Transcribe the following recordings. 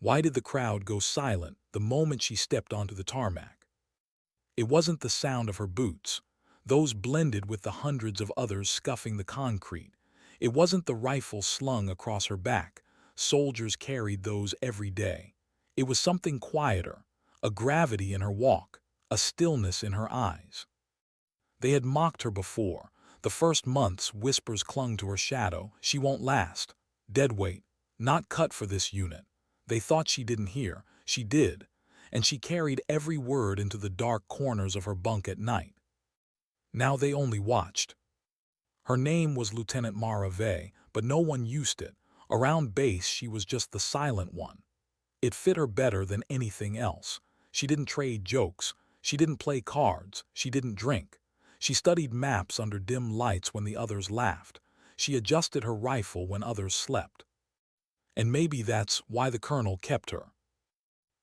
Why did the crowd go silent the moment she stepped onto the tarmac? It wasn't the sound of her boots. Those blended with the hundreds of others scuffing the concrete. It wasn't the rifle slung across her back. Soldiers carried those every day. It was something quieter, a gravity in her walk, a stillness in her eyes. They had mocked her before. The first months, whispers clung to her shadow. She won't last. Dead weight. Not cut for this unit. They thought she didn't hear. She did. And she carried every word into the dark corners of her bunk at night. Now they only watched. Her name was Lieutenant Mara Vey, but no one used it. Around base, she was just the silent one. It fit her better than anything else. She didn't trade jokes. She didn't play cards. She didn't drink. She studied maps under dim lights when the others laughed. She adjusted her rifle when others slept. And maybe that's why the colonel kept her.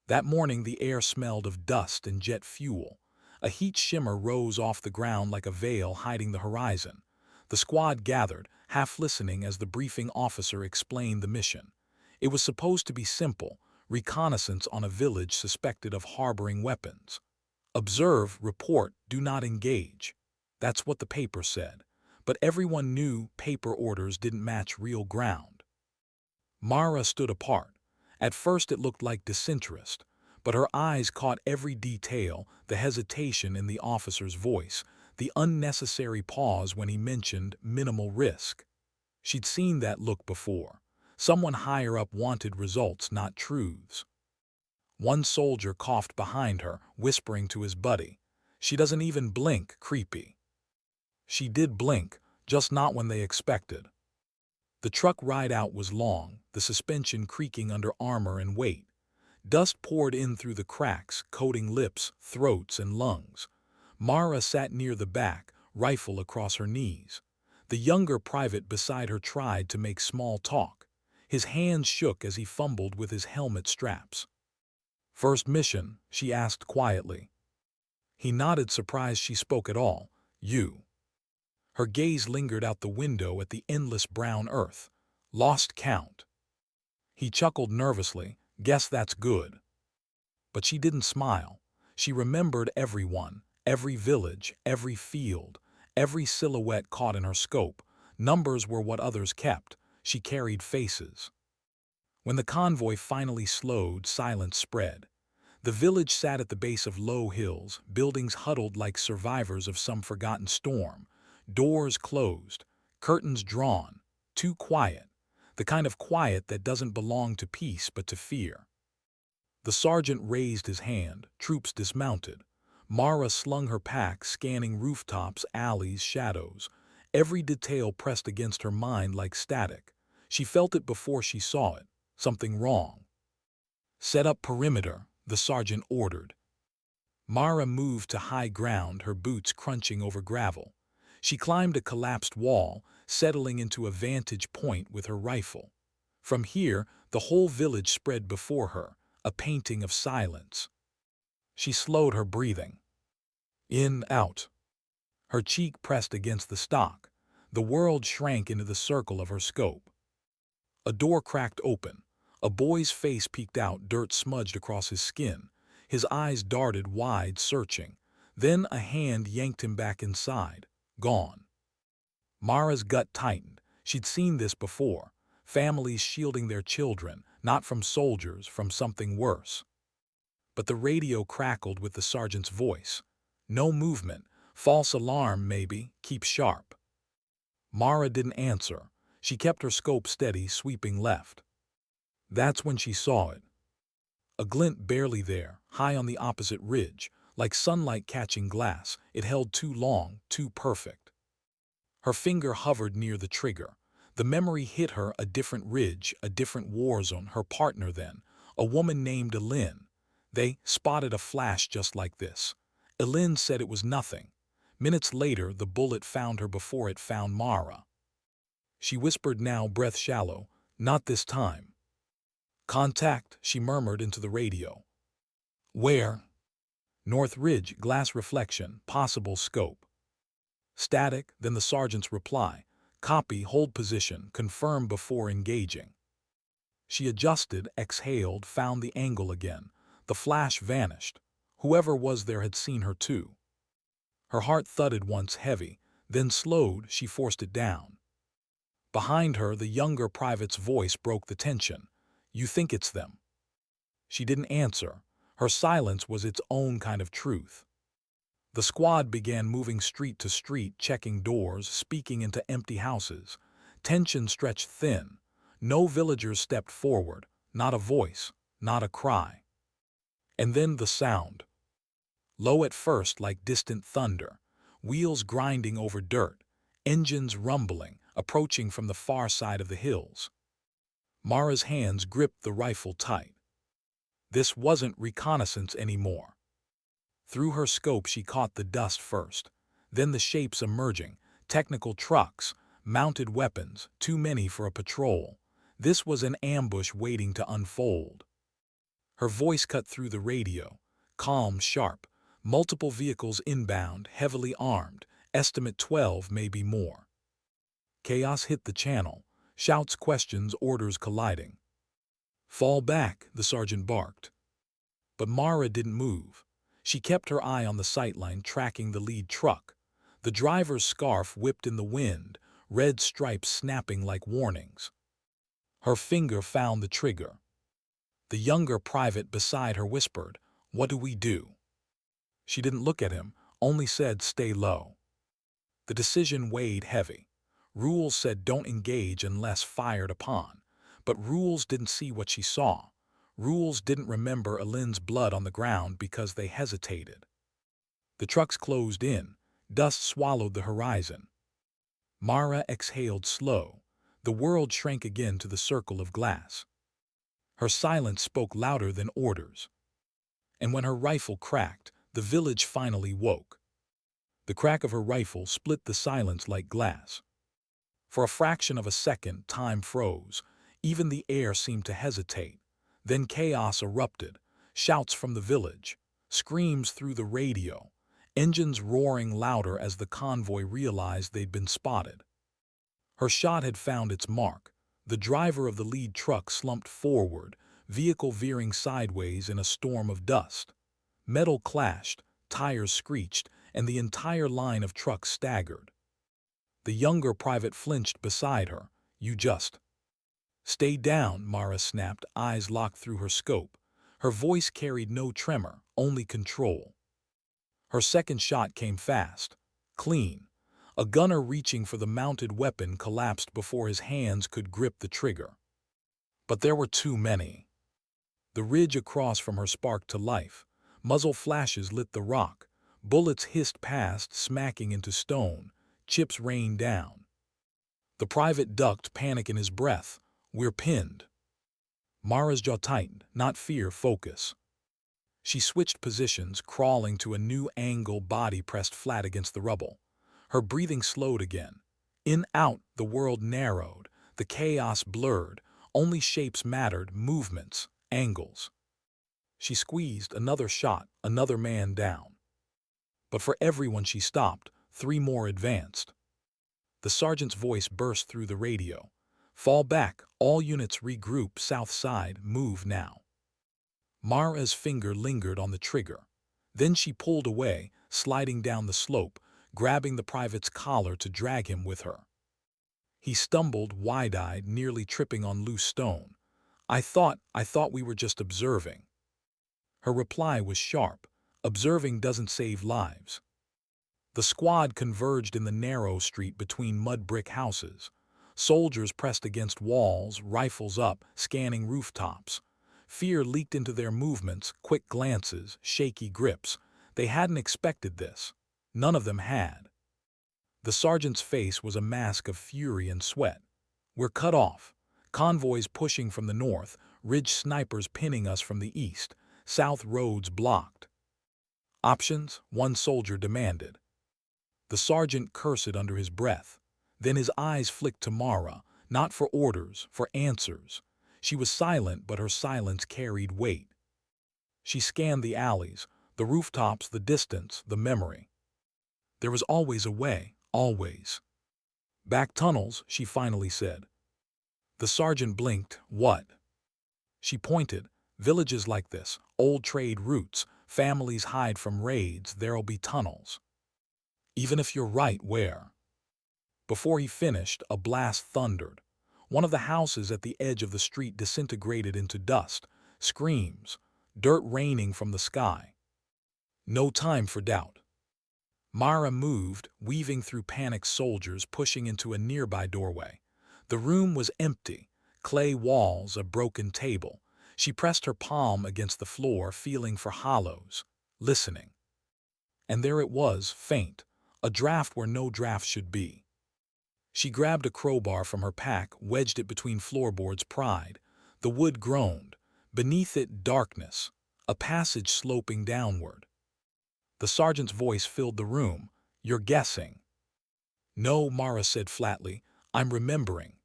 That morning the air smelled of dust and jet fuel. A heat shimmer rose off the ground like a veil hiding the horizon. The squad gathered, half listening as the briefing officer explained the mission. It was supposed to be simple: reconnaissance on a village suspected of harboring weapons. Observe, report, do not engage. That's what the paper said. But everyone knew paper orders didn't match real ground. Mara stood apart. At first it looked like disinterest, but her eyes caught every detail: the hesitation in the officer's voice, the unnecessary pause when he mentioned minimal risk. She'd seen that look before. Someone higher up wanted results, not truths. One soldier coughed behind her, whispering to his buddy, "She doesn't even blink, creepy." She did blink, just not when they expected. The truck ride out was long, the suspension creaking under armor and weight. Dust poured in through the cracks, coating lips, throats, and lungs. Mara sat near the back, rifle across her knees. The younger private beside her tried to make small talk. His hands shook as he fumbled with his helmet straps. "First mission?" she asked quietly. He nodded, surprised she spoke at all. "You." Her gaze lingered out the window at the endless brown earth. "Lost count." He chuckled nervously. "Guess that's good." But she didn't smile. She remembered everyone, every village, every field, every silhouette caught in her scope. Numbers were what others kept. She carried faces. When the convoy finally slowed, silence spread. The village sat at the base of low hills, buildings huddled like survivors of some forgotten storm. Doors closed, curtains drawn, too quiet, the kind of quiet that doesn't belong to peace but to fear. The sergeant raised his hand, troops dismounted. Mara slung her pack, scanning rooftops, alleys, shadows. Every detail pressed against her mind like static. She felt it before she saw it. Something wrong. "Set up perimeter," the sergeant ordered. Mara moved to high ground, her boots crunching over gravel. She climbed a collapsed wall, settling into a vantage point with her rifle. From here, the whole village spread before her, a painting of silence. She slowed her breathing. In, out. Her cheek pressed against the stock. The world shrank into the circle of her scope. A door cracked open. A boy's face peeked out, dirt smudged across his skin. His eyes darted wide, searching. Then a hand yanked him back inside. Gone. Mara's gut tightened. She'd seen this before. Families shielding their children, not from soldiers, from something worse. But the radio crackled with the sergeant's voice. "No movement. False alarm, maybe. Keep sharp." Mara didn't answer. She kept her scope steady, sweeping left. That's when she saw it. A glint barely there, high on the opposite ridge, like sunlight catching glass. It held too long, too perfect. Her finger hovered near the trigger. The memory hit her: a different ridge, a different war zone. Her partner then, a woman named Elin. They spotted a flash just like this. Elin said it was nothing. Minutes later, the bullet found her before it found Mara. She whispered now, breath shallow, "Not this time." "Contact," she murmured into the radio. "Where?" "North Ridge, glass reflection, possible scope." Static, then the sergeant's reply. "Copy, hold position, confirm before engaging." She adjusted, exhaled, found the angle again. The flash vanished. Whoever was there had seen her too. Her heart thudded once heavy, then slowed. She forced it down. Behind her, the younger private's voice broke the tension. "You think it's them?" She didn't answer. Her silence was its own kind of truth. The squad began moving street to street, checking doors, speaking into empty houses. Tension stretched thin. No villagers stepped forward, not a voice, not a cry. And then the sound. Low at first, like distant thunder, wheels grinding over dirt, engines rumbling, approaching from the far side of the hills. Mara's hands gripped the rifle tight. This wasn't reconnaissance anymore. Through her scope she caught the dust first, then the shapes emerging, technical trucks, mounted weapons, too many for a patrol. This was an ambush waiting to unfold. Her voice cut through the radio, calm, sharp, multiple vehicles inbound, heavily armed, estimate 12, maybe more. Chaos hit the channel, shouts, questions, orders colliding. "Fall back," the sergeant barked. But Mara didn't move. She kept her eye on the sightline, tracking the lead truck. The driver's scarf whipped in the wind, red stripes snapping like warnings. Her finger found the trigger. The younger private beside her whispered, "What do we do?" She didn't look at him, only said, "Stay low." The decision weighed heavy. Rules said don't engage unless fired upon. But rules didn't see what she saw. Rules didn't remember Elin's blood on the ground because they hesitated. The trucks closed in. Dust swallowed the horizon. Mara exhaled slow. The world shrank again to the circle of glass. Her silence spoke louder than orders. And when her rifle cracked, the village finally woke. The crack of her rifle split the silence like glass. For a fraction of a second, time froze. Even the air seemed to hesitate. Then chaos erupted. Shouts from the village, screams through the radio, engines roaring louder as the convoy realized they'd been spotted. Her shot had found its mark. The driver of the lead truck slumped forward, vehicle veering sideways in a storm of dust. Metal clashed, tires screeched, and the entire line of trucks staggered. The younger private flinched beside her. "You just stay down," Mara snapped, eyes locked through her scope. Her voice carried no tremor, only control. Her second shot came fast, clean. A gunner reaching for the mounted weapon collapsed before his hands could grip the trigger. But there were too many. The ridge across from her sparked to life. Muzzle flashes lit the rock. Bullets hissed past, smacking into stone. Chips rained down. The private ducked, panic in his breath. "We're pinned." Mara's jaw tightened, not fear, focus. She switched positions, crawling to a new angle, body pressed flat against the rubble. Her breathing slowed again. In, out, the world narrowed. The chaos blurred. Only shapes mattered, movements, angles. She squeezed, another shot, another man down. But for everyone she stopped, 3 more advanced. The sergeant's voice burst through the radio. "Fall back, all units regroup, south side, move now." Mara's finger lingered on the trigger. Then she pulled away, sliding down the slope, grabbing the private's collar to drag him with her. He stumbled, wide-eyed, nearly tripping on loose stone. I thought we were just observing." Her reply was sharp. "Observing doesn't save lives." The squad converged in the narrow street between mud-brick houses. Soldiers pressed against walls, rifles up, scanning rooftops. Fear leaked into their movements, quick glances, shaky grips. They hadn't expected this. None of them had. The sergeant's face was a mask of fury and sweat. "We're cut off. Convoys pushing from the north, ridge snipers pinning us from the east, south roads blocked." "Options?" one soldier demanded. The sergeant cursed under his breath. Then his eyes flicked to Mara, not for orders, for answers. She was silent, but her silence carried weight. She scanned the alleys, the rooftops, the distance, the memory. There was always a way, always. "Back tunnels," she finally said. The sergeant blinked. "What?" She pointed. Villages like this, old trade routes, families hide from raids, there'll be tunnels. Even if you're right, where? Before he finished, a blast thundered. One of the houses at the edge of the street disintegrated into dust, screams, dirt raining from the sky. No time for doubt. Mara moved, weaving through panicked soldiers pushing into a nearby doorway. The room was empty, clay walls, a broken table. She pressed her palm against the floor, feeling for hollows, listening. And there it was, faint, a draft where no draft should be. She grabbed a crowbar from her pack, wedged it between floorboards, pried. The wood groaned. Beneath it, darkness, a passage sloping downward. The sergeant's voice filled the room. "You're guessing." "No," Mara said flatly. "I'm remembering."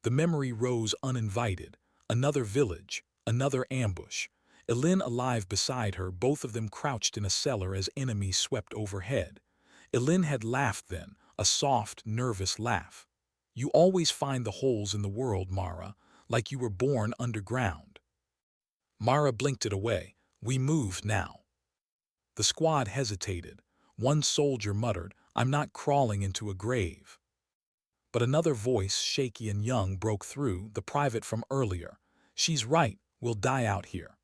The memory rose uninvited. Another village, another ambush. Elin alive beside her, both of them crouched in a cellar as enemies swept overhead. Elin had laughed then, a soft, nervous laugh. "You always find the holes in the world, Mara, like you were born underground." Mara blinked it away. "We move now." The squad hesitated. One soldier muttered, "I'm not crawling into a grave." But another voice, shaky and young, broke through, the private from earlier. "She's right, we'll die out here."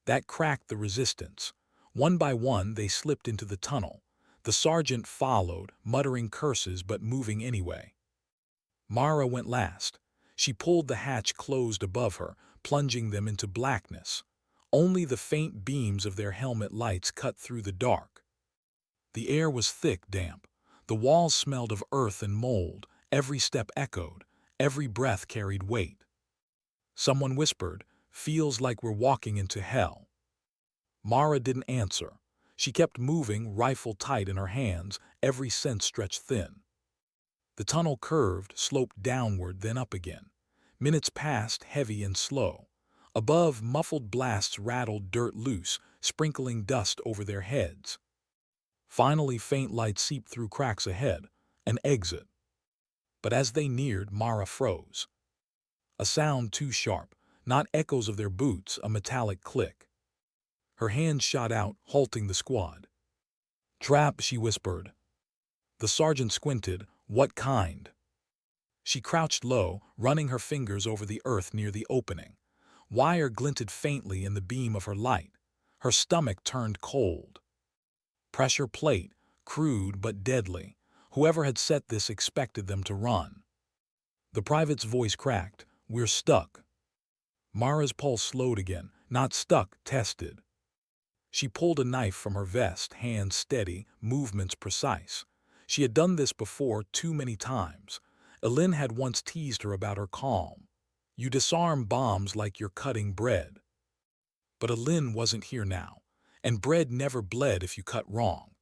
That cracked the resistance. One by one they slipped into the tunnel. The sergeant followed, muttering curses but moving anyway. Mara went last. She pulled the hatch closed above her, plunging them into blackness. Only the faint beams of their helmet lights cut through the dark. The air was thick, damp. The walls smelled of earth and mold. Every step echoed. Every breath carried weight. Someone whispered, "Feels like we're walking into hell." Mara didn't answer. She kept moving, rifle tight in her hands, every sense stretched thin. The tunnel curved, sloped downward, then up again. Minutes passed, heavy and slow. Above, muffled blasts rattled dirt loose, sprinkling dust over their heads. Finally, faint light seeped through cracks ahead, an exit. But as they neared, Mara froze. A sound too sharp, not echoes of their boots, a metallic click. Her hand shot out, halting the squad. "Trap," she whispered. The sergeant squinted. "What kind?" She crouched low, running her fingers over the earth near the opening. Wire glinted faintly in the beam of her light. Her stomach turned cold. Pressure plate, crude but deadly. Whoever had set this expected them to run. The private's voice cracked. "We're stuck." Mara's pulse slowed again. Not stuck, tested. She pulled a knife from her vest, hands steady, movements precise. She had done this before too many times. Elin had once teased her about her calm. "You disarm bombs like you're cutting bread." But Elin wasn't here now, and bread never bled if you cut wrong.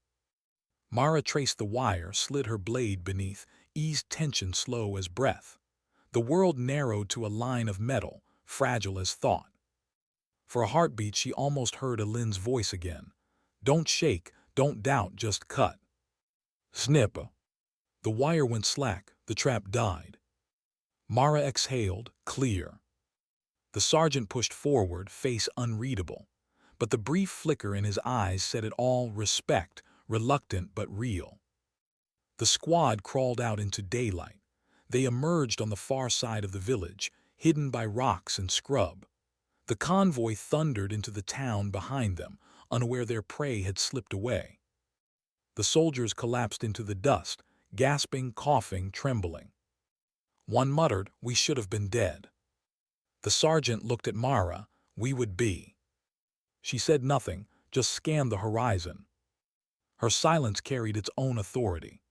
Mara traced the wire, slid her blade beneath, eased tension slow as breath. The world narrowed to a line of metal, fragile as thought. For a heartbeat she almost heard Elin's voice again. "Don't shake, don't doubt, just cut." Snip. The wire went slack, the trap died. Mara exhaled, clear. The sergeant pushed forward, face unreadable. But the brief flicker in his eyes said it all, respect, reluctant but real. The squad crawled out into daylight. They emerged on the far side of the village, hidden by rocks and scrub. The convoy thundered into the town behind them, unaware their prey had slipped away. The soldiers collapsed into the dust, gasping, coughing, trembling. One muttered, "We should have been dead." The sergeant looked at Mara. "We would be." She said nothing, just scanned the horizon. Her silence carried its own authority.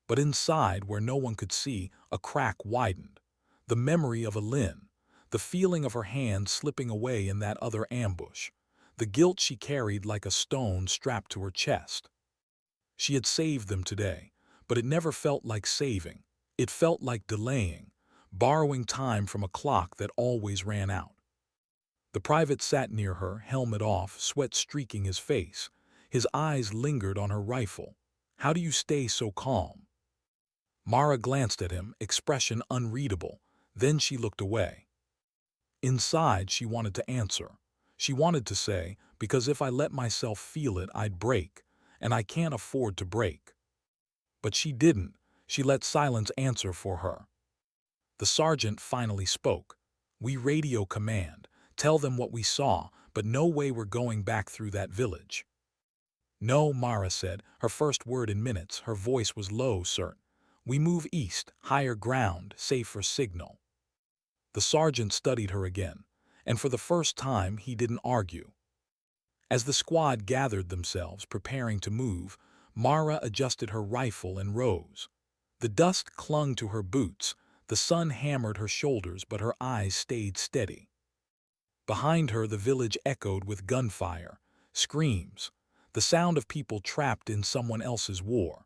But inside, where no one could see, a crack widened. The memory of Elin, the feeling of her hand slipping away in that other ambush, the guilt she carried like a stone strapped to her chest. She had saved them today, but it never felt like saving. It felt like delaying, borrowing time from a clock that always ran out. The private sat near her, helmet off, sweat streaking his face. His eyes lingered on her rifle. "How do you stay so calm?" Mara glanced at him, expression unreadable. Then she looked away. Inside, she wanted to answer. She wanted to say, because if I let myself feel it, I'd break, and I can't afford to break. But she didn't. She let silence answer for her. The sergeant finally spoke. We radio command. Tell them what we saw, but no way we're going back through that village. No, Mara said, her first word in minutes. Her voice was low, certain. We move east, higher ground, safer signal. The sergeant studied her again, and for the first time he didn't argue. As the squad gathered themselves, preparing to move, Mara adjusted her rifle and rose. The dust clung to her boots, the sun hammered her shoulders, but her eyes stayed steady. Behind her the village echoed with gunfire, screams, the sound of people trapped in someone else's war.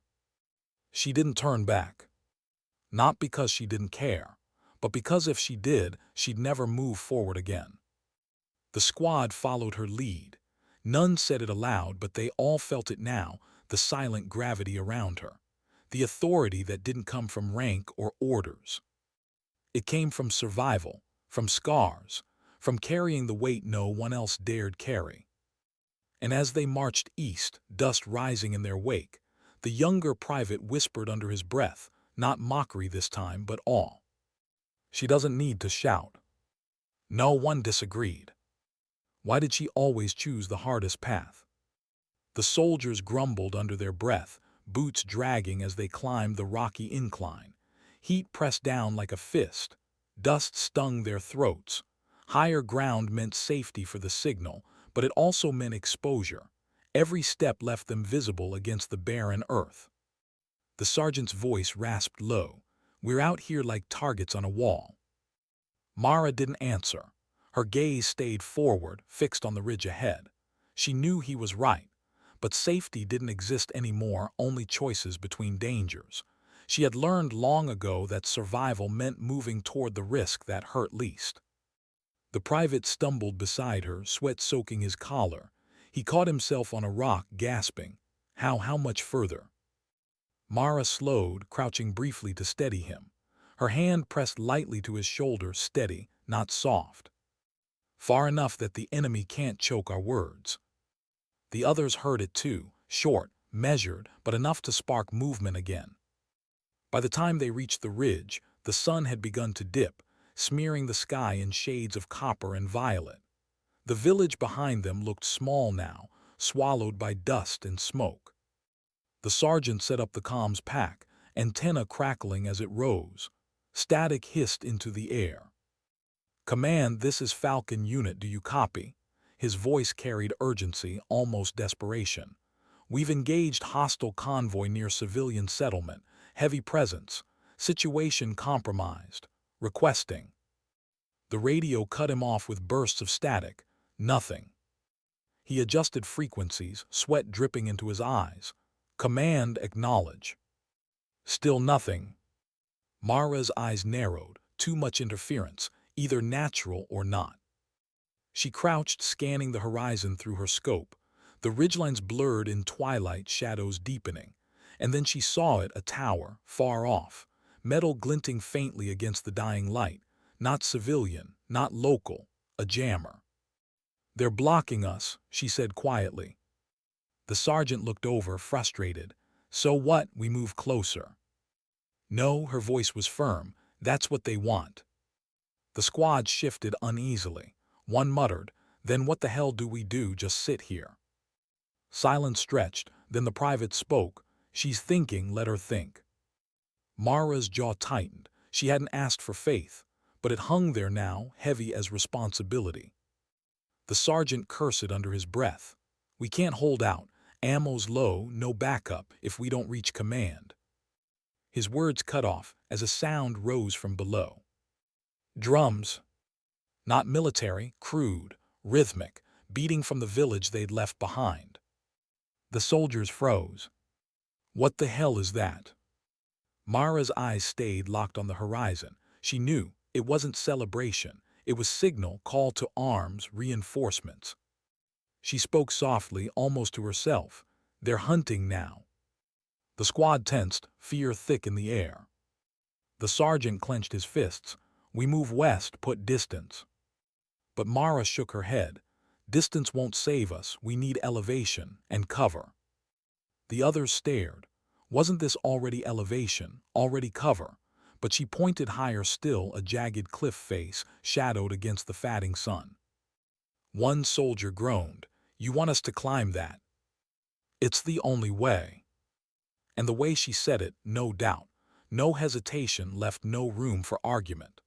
She didn't turn back. Not because she didn't care, but because if she did, she'd never move forward again. The squad followed her lead. None said it aloud, but they all felt it now, the silent gravity around her, the authority that didn't come from rank or orders. It came from survival, from scars, from carrying the weight no one else dared carry. And as they marched east, dust rising in their wake, the younger private whispered under his breath, not mockery this time, but awe. She doesn't need to shout. No one disagreed. Why did she always choose the hardest path? The soldiers grumbled under their breath, boots dragging as they climbed the rocky incline. Heat pressed down like a fist. Dust stung their throats. Higher ground meant safety for the signal, but it also meant exposure. Every step left them visible against the barren earth. The sergeant's voice rasped low. We're out here like targets on a wall. Mara didn't answer. Her gaze stayed forward, fixed on the ridge ahead. She knew he was right, but safety didn't exist anymore, only choices between dangers. She had learned long ago that survival meant moving toward the risk that hurt least. The private stumbled beside her, sweat soaking his collar. He caught himself on a rock, gasping. How much further? Mara slowed, crouching briefly to steady him. Her hand pressed lightly to his shoulder, steady, not soft. Far enough that the enemy can't choke our words. The others heard it too, short, measured, but enough to spark movement again. By the time they reached the ridge, the sun had begun to dip, smearing the sky in shades of copper and violet. The village behind them looked small now, swallowed by dust and smoke. The sergeant set up the comms pack, antenna crackling as it rose. Static hissed into the air. Command, this is Falcon Unit, do you copy? His voice carried urgency, almost desperation. We've engaged hostile convoy near civilian settlement. Heavy presence. Situation compromised. Requesting. The radio cut him off with bursts of static. Nothing. He adjusted frequencies, sweat dripping into his eyes. Command, acknowledge. Still nothing. Mara's eyes narrowed. Too much interference, either natural or not. She crouched, scanning the horizon through her scope. The ridgelines blurred in twilight, shadows deepening. And then she saw it, a tower, far off, metal glinting faintly against the dying light. Not civilian, not local, a jammer. They're blocking us, she said quietly. The sergeant looked over, frustrated. So what? We move closer. No, her voice was firm. That's what they want. The squad shifted uneasily. One muttered, then what the hell do we do, just sit here? Silence stretched, then the private spoke. She's thinking, let her think. Mara's jaw tightened. She hadn't asked for faith, but it hung there now, heavy as responsibility. The sergeant cursed under his breath. We can't hold out. Ammo's low, no backup if we don't reach command. His words cut off as a sound rose from below. Drums. Not military, crude, rhythmic, beating from the village they'd left behind. The soldiers froze. What the hell is that? Mara's eyes stayed locked on the horizon. She knew it wasn't celebration. It was signal, call to arms, reinforcements. She spoke softly, almost to herself. They're hunting now. The squad tensed, fear thick in the air. The sergeant clenched his fists. We move west, put distance. But Mara shook her head. Distance won't save us, we need elevation and cover. The others stared. Wasn't this already elevation, already cover? But she pointed higher still, a jagged cliff face, shadowed against the fatting sun. One soldier groaned, "You want us to climb that?" "It's the only way." And the way she said it, no doubt, no hesitation, left no room for argument.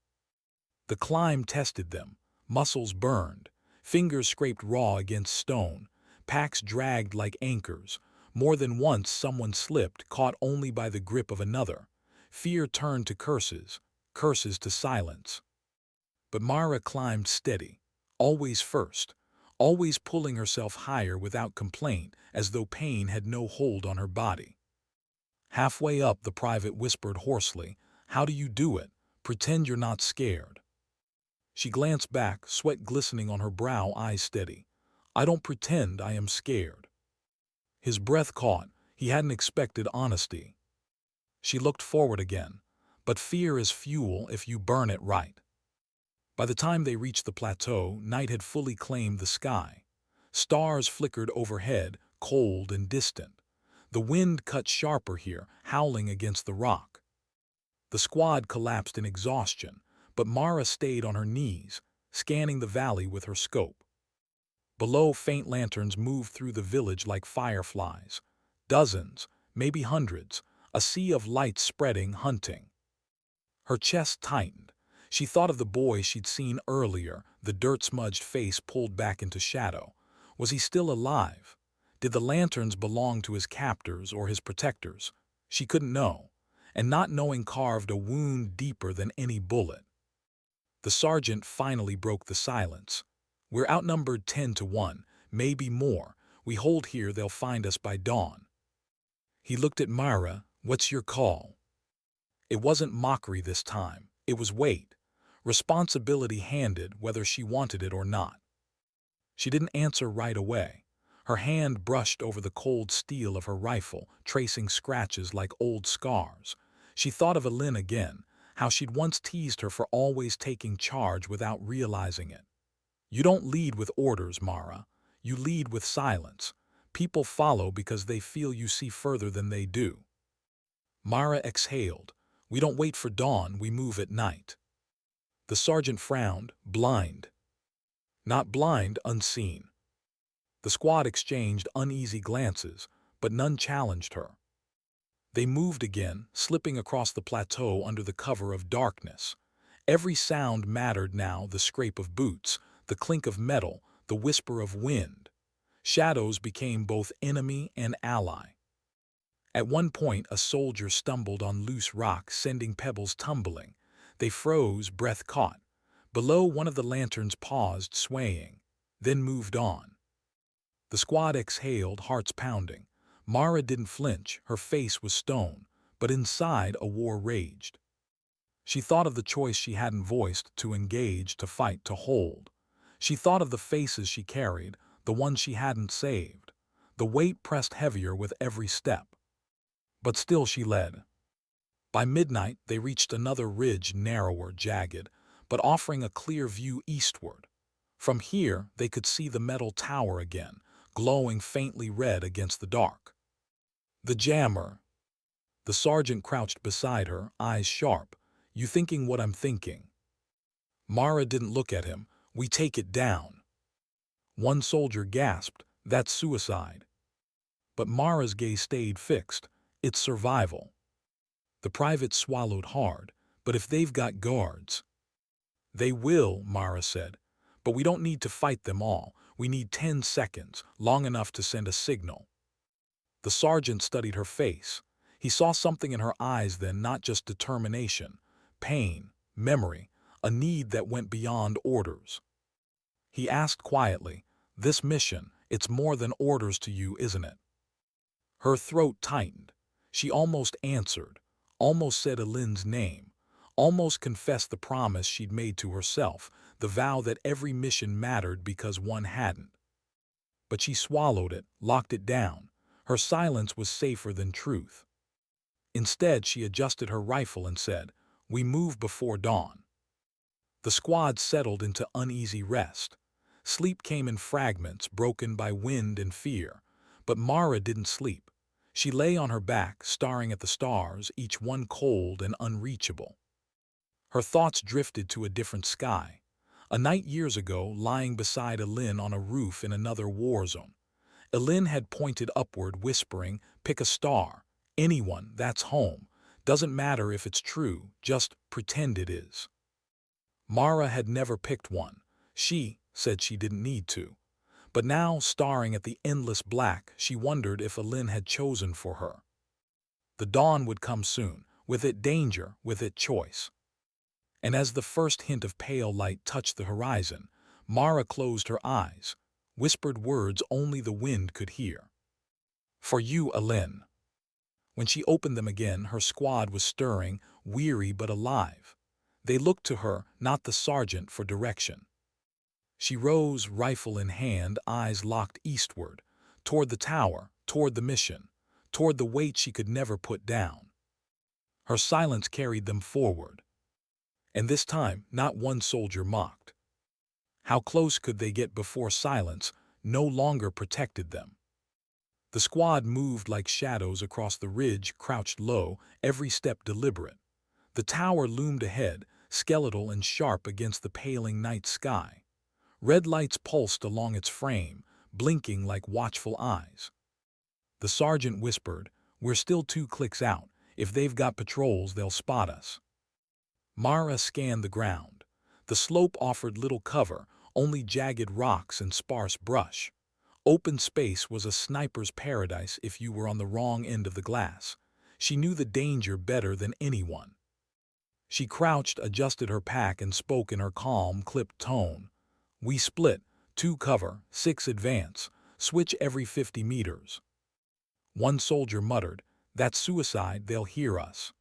The climb tested them. Muscles burned, fingers scraped raw against stone, packs dragged like anchors. More than once someone slipped, caught only by the grip of another. Fear turned to curses, curses to silence. But Mara climbed steady, always first, always pulling herself higher without complaint, as though pain had no hold on her body. Halfway up, the private whispered hoarsely, "How do you do it? Pretend you're not scared." She glanced back, sweat glistening on her brow, eyes steady. "I don't pretend I am scared." His breath caught. He hadn't expected honesty. She looked forward again. But fear is fuel if you burn it right. By the time they reached the plateau, night had fully claimed the sky. Stars flickered overhead, cold and distant. The wind cut sharper here, howling against the rock. The squad collapsed in exhaustion, but Mara stayed on her knees, scanning the valley with her scope. Below, faint lanterns moved through the village like fireflies. Dozens, maybe hundreds, a sea of lights spreading, hunting. Her chest tightened. She thought of the boy she'd seen earlier, the dirt-smudged face pulled back into shadow. Was he still alive? Did the lanterns belong to his captors or his protectors? She couldn't know, and not knowing carved a wound deeper than any bullet. The sergeant finally broke the silence. "We're outnumbered 10-1, maybe more. We hold here, they'll find us by dawn." He looked at Mara. "What's your call?" It wasn't mockery this time. It was weight. Responsibility handed, whether she wanted it or not. She didn't answer right away. Her hand brushed over the cold steel of her rifle, tracing scratches like old scars. She thought of Elin again, how she'd once teased her for always taking charge without realizing it. "You don't lead with orders, Mara. You lead with silence. People follow because they feel you see further than they do." Mara exhaled. "We don't wait for dawn, we move at night." The sergeant frowned, blind. Not blind, unseen. The squad exchanged uneasy glances, but none challenged her. They moved again, slipping across the plateau under the cover of darkness. Every sound mattered now, the scrape of boots, the clink of metal, the whisper of wind. Shadows became both enemy and ally. At one point, a soldier stumbled on loose rock, sending pebbles tumbling. They froze, breath caught. Below, one of the lanterns paused, swaying, then moved on. The squad exhaled, hearts pounding. Mara didn't flinch, her face was stone, but inside a war raged. She thought of the choice she hadn't voiced, to engage, to fight, to hold. She thought of the faces she carried, the ones she hadn't saved. The weight pressed heavier with every step. But still she led. By midnight, they reached another ridge, narrower, jagged, but offering a clear view eastward. From here, they could see the metal tower again, glowing faintly red against the dark. "The jammer." The sergeant crouched beside her, eyes sharp. "You thinking what I'm thinking?" Mara didn't look at him. "We take it down." One soldier gasped, "That's suicide." But Mara's gaze stayed fixed. "It's survival." The private swallowed hard. "But if they've got guards?" "They will," Mara said. "But we don't need to fight them all. We need 10 seconds, long enough to send a signal." The sergeant studied her face. He saw something in her eyes then, not just determination, pain, memory, a need that went beyond orders. He asked quietly, "This mission, it's more than orders to you, isn't it?" Her throat tightened. She almost answered, almost said Elin's name, almost confessed the promise she'd made to herself, the vow that every mission mattered because one hadn't. But she swallowed it, locked it down. Her silence was safer than truth. Instead, she adjusted her rifle and said, "We move before dawn." The squad settled into uneasy rest. Sleep came in fragments, broken by wind and fear. But Mara didn't sleep. She lay on her back, staring at the stars, each one cold and unreachable. Her thoughts drifted to a different sky. A night years ago, lying beside Elin on a roof in another war zone. Elin had pointed upward, whispering, "Pick a star. Anyone, that's home. Doesn't matter if it's true, just pretend it is." Mara had never picked one. She said she didn't need to. But now, staring at the endless black, she wondered if Elin had chosen for her. The dawn would come soon, with it danger, with it choice. And as the first hint of pale light touched the horizon, Mara closed her eyes, whispered words only the wind could hear. "For you, Elin." When she opened them again, her squad was stirring, weary but alive. They looked to her, not the sergeant, for direction. She rose, rifle in hand, eyes locked eastward, toward the tower, toward the mission, toward the weight she could never put down. Her silence carried them forward. And this time, not one soldier mocked. How close could they get before silence no longer protected them? The squad moved like shadows across the ridge, crouched low, every step deliberate. The tower loomed ahead, skeletal and sharp against the paling night sky. Red lights pulsed along its frame, blinking like watchful eyes. The sergeant whispered, "We're still 2 clicks out. If they've got patrols, they'll spot us." Mara scanned the ground. The slope offered little cover, only jagged rocks and sparse brush. Open space was a sniper's paradise if you were on the wrong end of the glass. She knew the danger better than anyone. She crouched, adjusted her pack, and spoke in her calm, clipped tone. "We split, 2 cover, 6 advance, switch every 50 meters. One soldier muttered, "That's suicide, they'll hear us."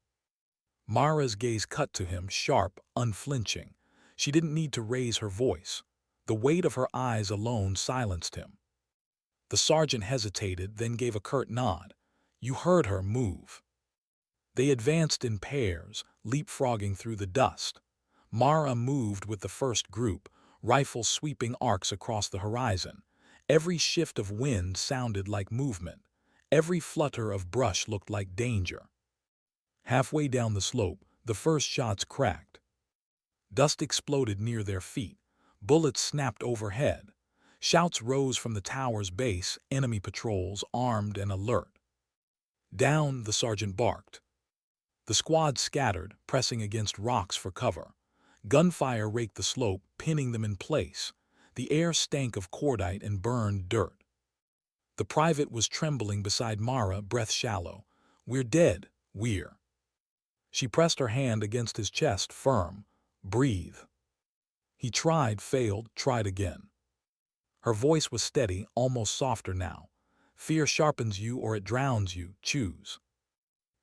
Mara's gaze cut to him, sharp, unflinching. She didn't need to raise her voice. The weight of her eyes alone silenced him. The sergeant hesitated, then gave a curt nod. "You heard her, move." They advanced in pairs, leapfrogging through the dust. Mara moved with the first group, rifles sweeping arcs across the horizon. Every shift of wind sounded like movement. Every flutter of brush looked like danger. Halfway down the slope, the first shots cracked. Dust exploded near their feet. Bullets snapped overhead. Shouts rose from the tower's base, enemy patrols, armed and alert. "Down," the sergeant barked. The squad scattered, pressing against rocks for cover. Gunfire raked the slope, pinning them in place. The air stank of cordite and burned dirt. The private was trembling beside Mara, breath shallow. "We're dead, we're." She pressed her hand against his chest, firm. "Breathe." He tried, failed, tried again. Her voice was steady, almost softer now. "Fear sharpens you or it drowns you. Choose."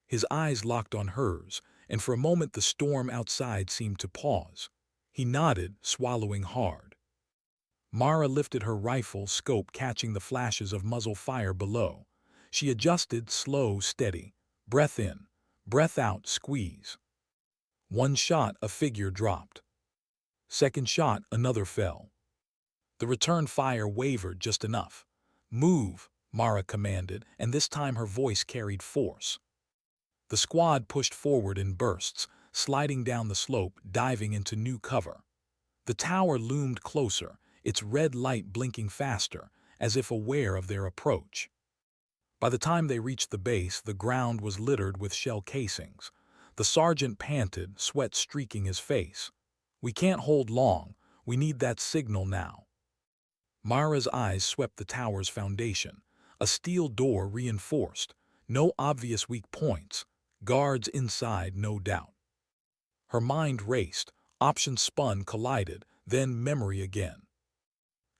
His eyes locked on hers, and for a moment the storm outside seemed to pause. He nodded, swallowing hard. Mara lifted her rifle, scope catching the flashes of muzzle fire below. She adjusted, slow, steady. Breath in, breath out, squeeze. One shot, a figure dropped. Second shot, another fell. The return fire wavered just enough. "Move," Mara commanded, and this time her voice carried force. The squad pushed forward in bursts, sliding down the slope, diving into new cover. The tower loomed closer, its red light blinking faster, as if aware of their approach. By the time they reached the base, the ground was littered with shell casings. The sergeant panted, sweat streaking his face. "We can't hold long. We need that signal now." Mara's eyes swept the tower's foundation. A steel door reinforced. No obvious weak points. Guards inside, no doubt. Her mind raced. Options spun, collided, then memory again.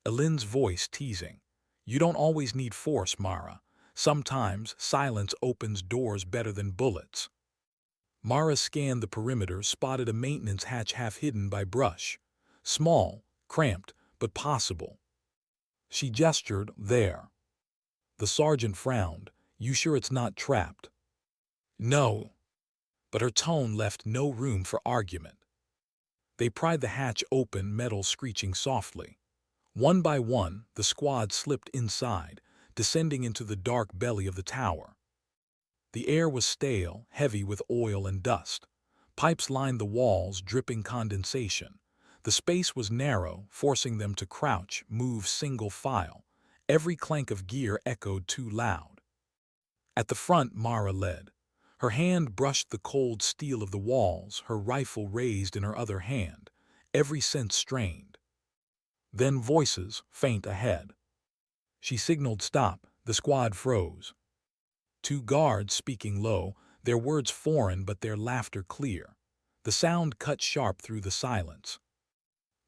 Elin's voice teasing. "You don't always need force, Mara. Sometimes silence opens doors better than bullets." Mara scanned the perimeter, spotted a maintenance hatch half hidden by brush. Small, cramped, but possible. She gestured, "There." The sergeant frowned. "You sure it's not trapped?" "No." But her tone left no room for argument. They pried the hatch open, metal screeching softly. One by one, the squad slipped inside, descending into the dark belly of the tower. The air was stale, heavy with oil and dust. Pipes lined the walls, dripping condensation. The space was narrow, forcing them to crouch, move single file. Every clank of gear echoed too loud. At the front, Mara led. Her hand brushed the cold steel of the walls, her rifle raised in her other hand, every sense strained. Then voices, faint ahead. She signaled stop. The squad froze. Two guards speaking low, their words foreign but their laughter clear. The sound cut sharp through the silence.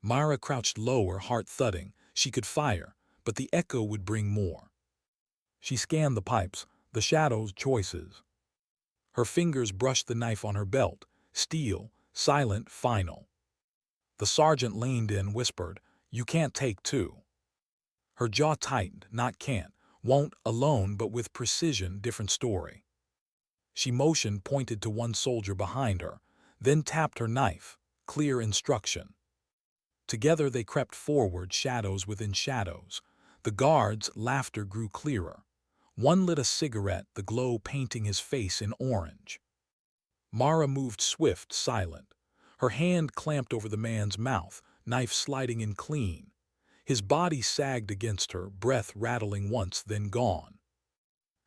Mara crouched lower, heart thudding. She could fire, but the echo would bring more. She scanned the pipes, the shadows, choices. Her fingers brushed the knife on her belt, steel, silent, final. The sergeant leaned in, whispered, "You can't take two." Her jaw tightened, not can't, won't, alone, but with precision, different story. She motioned, pointed to one soldier behind her, then tapped her knife, clear instruction. Together they crept forward, shadows within shadows. The guards' laughter grew clearer. One lit a cigarette, the glow painting his face in orange. Mara moved swift, silent. Her hand clamped over the man's mouth, knife sliding in clean. His body sagged against her, breath rattling once, then gone.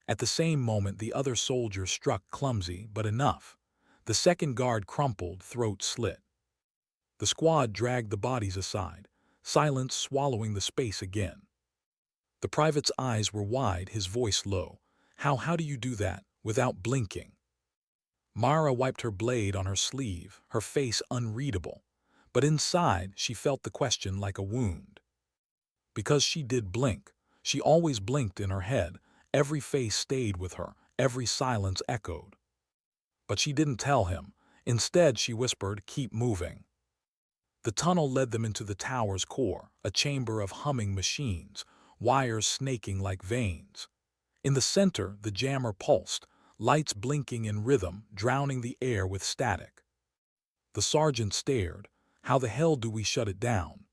At the same moment, the other soldier struck, clumsy, but enough. The second guard crumpled, throat slit. The squad dragged the bodies aside, silence swallowing the space again. The private's eyes were wide, his voice low. How do you do that, without blinking?" Mara wiped her blade on her sleeve, her face unreadable. But inside, she felt the question like a wound. Because she did blink. She always blinked in her head. Every face stayed with her, every silence echoed. But she didn't tell him. Instead, she whispered, "Keep moving." The tunnel led them into the tower's core, a chamber of humming machines, wires snaking like veins. In the center, the jammer pulsed, lights blinking in rhythm, drowning the air with static. The sergeant stared. How the hell do we shut it down?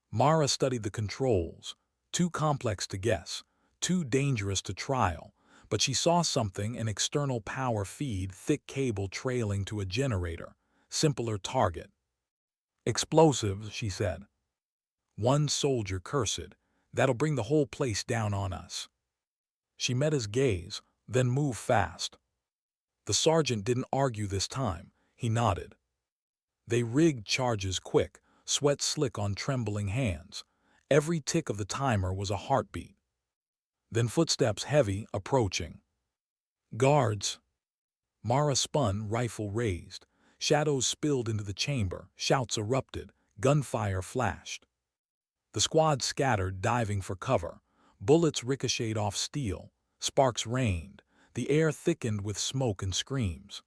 Mara studied the controls. Too complex to guess, too dangerous to trial, but she saw something, an external power feed, thick cable trailing to a generator, simpler target. "Explosives," she said. One soldier cursed, "That'll bring the whole place down on us." She met his gaze, then moved fast. The sergeant didn't argue this time, he nodded. They rigged charges quick, sweat slick on trembling hands. Every tick of the timer was a heartbeat. Then footsteps heavy, approaching. "Guards!" Mara spun, rifle raised. Shadows spilled into the chamber, shouts erupted, gunfire flashed. The squad scattered, diving for cover. Bullets ricocheted off steel, sparks rained. The air thickened with smoke and screams.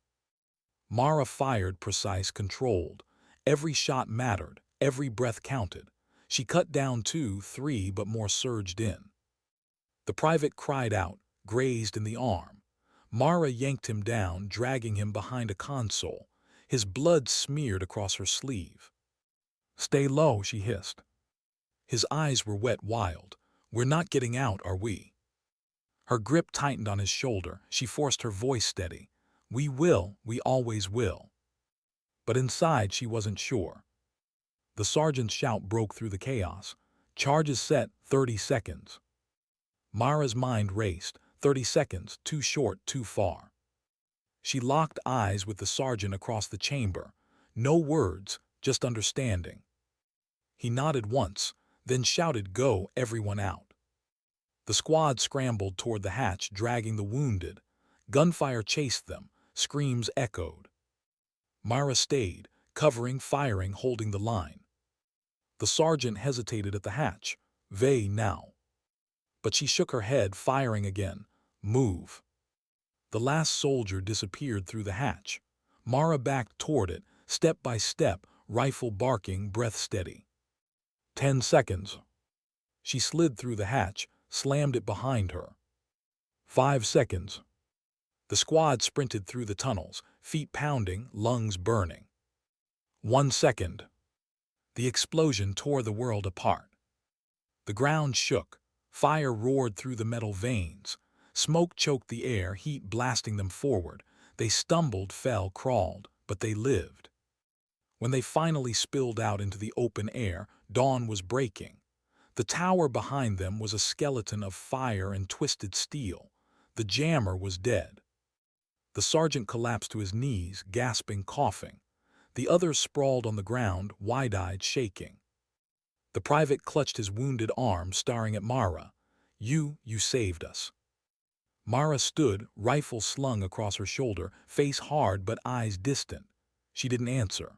Mara fired, precise, controlled. Every shot mattered, every breath counted. She cut down 2, 3, but more surged in. The private cried out, grazed in the arm. Mara yanked him down, dragging him behind a console. His blood smeared across her sleeve. "Stay low," she hissed. His eyes were wet, wild. "We're not getting out, are we?" Her grip tightened on his shoulder. She forced her voice steady. "We will, we always will." But inside she wasn't sure. The sergeant's shout broke through the chaos. "Charges set, 30 seconds." Mara's mind raced. 30 seconds, too short, too far. She locked eyes with the sergeant across the chamber. No words, just understanding. He nodded once, then shouted, "Go, everyone out." The squad scrambled toward the hatch, dragging the wounded. Gunfire chased them, screams echoed. Mara stayed, covering, firing, holding the line. The sergeant hesitated at the hatch. "Vey now." But she shook her head, firing again. "Move." The last soldier disappeared through the hatch. Mara backed toward it, step by step, rifle barking, breath steady. 10 seconds. She slid through the hatch, slammed it behind her. 5 seconds. The squad sprinted through the tunnels, feet pounding, lungs burning. 1 second. The explosion tore the world apart. The ground shook. Fire roared through the metal veins. Smoke choked the air, heat blasting them forward. They stumbled, fell, crawled, but they lived. When they finally spilled out into the open air, dawn was breaking. The tower behind them was a skeleton of fire and twisted steel. The jammer was dead. The sergeant collapsed to his knees, gasping, coughing. The others sprawled on the ground, wide-eyed, shaking. The private clutched his wounded arm, staring at Mara. You saved us." Mara stood, rifle slung across her shoulder, face hard but eyes distant. She didn't answer.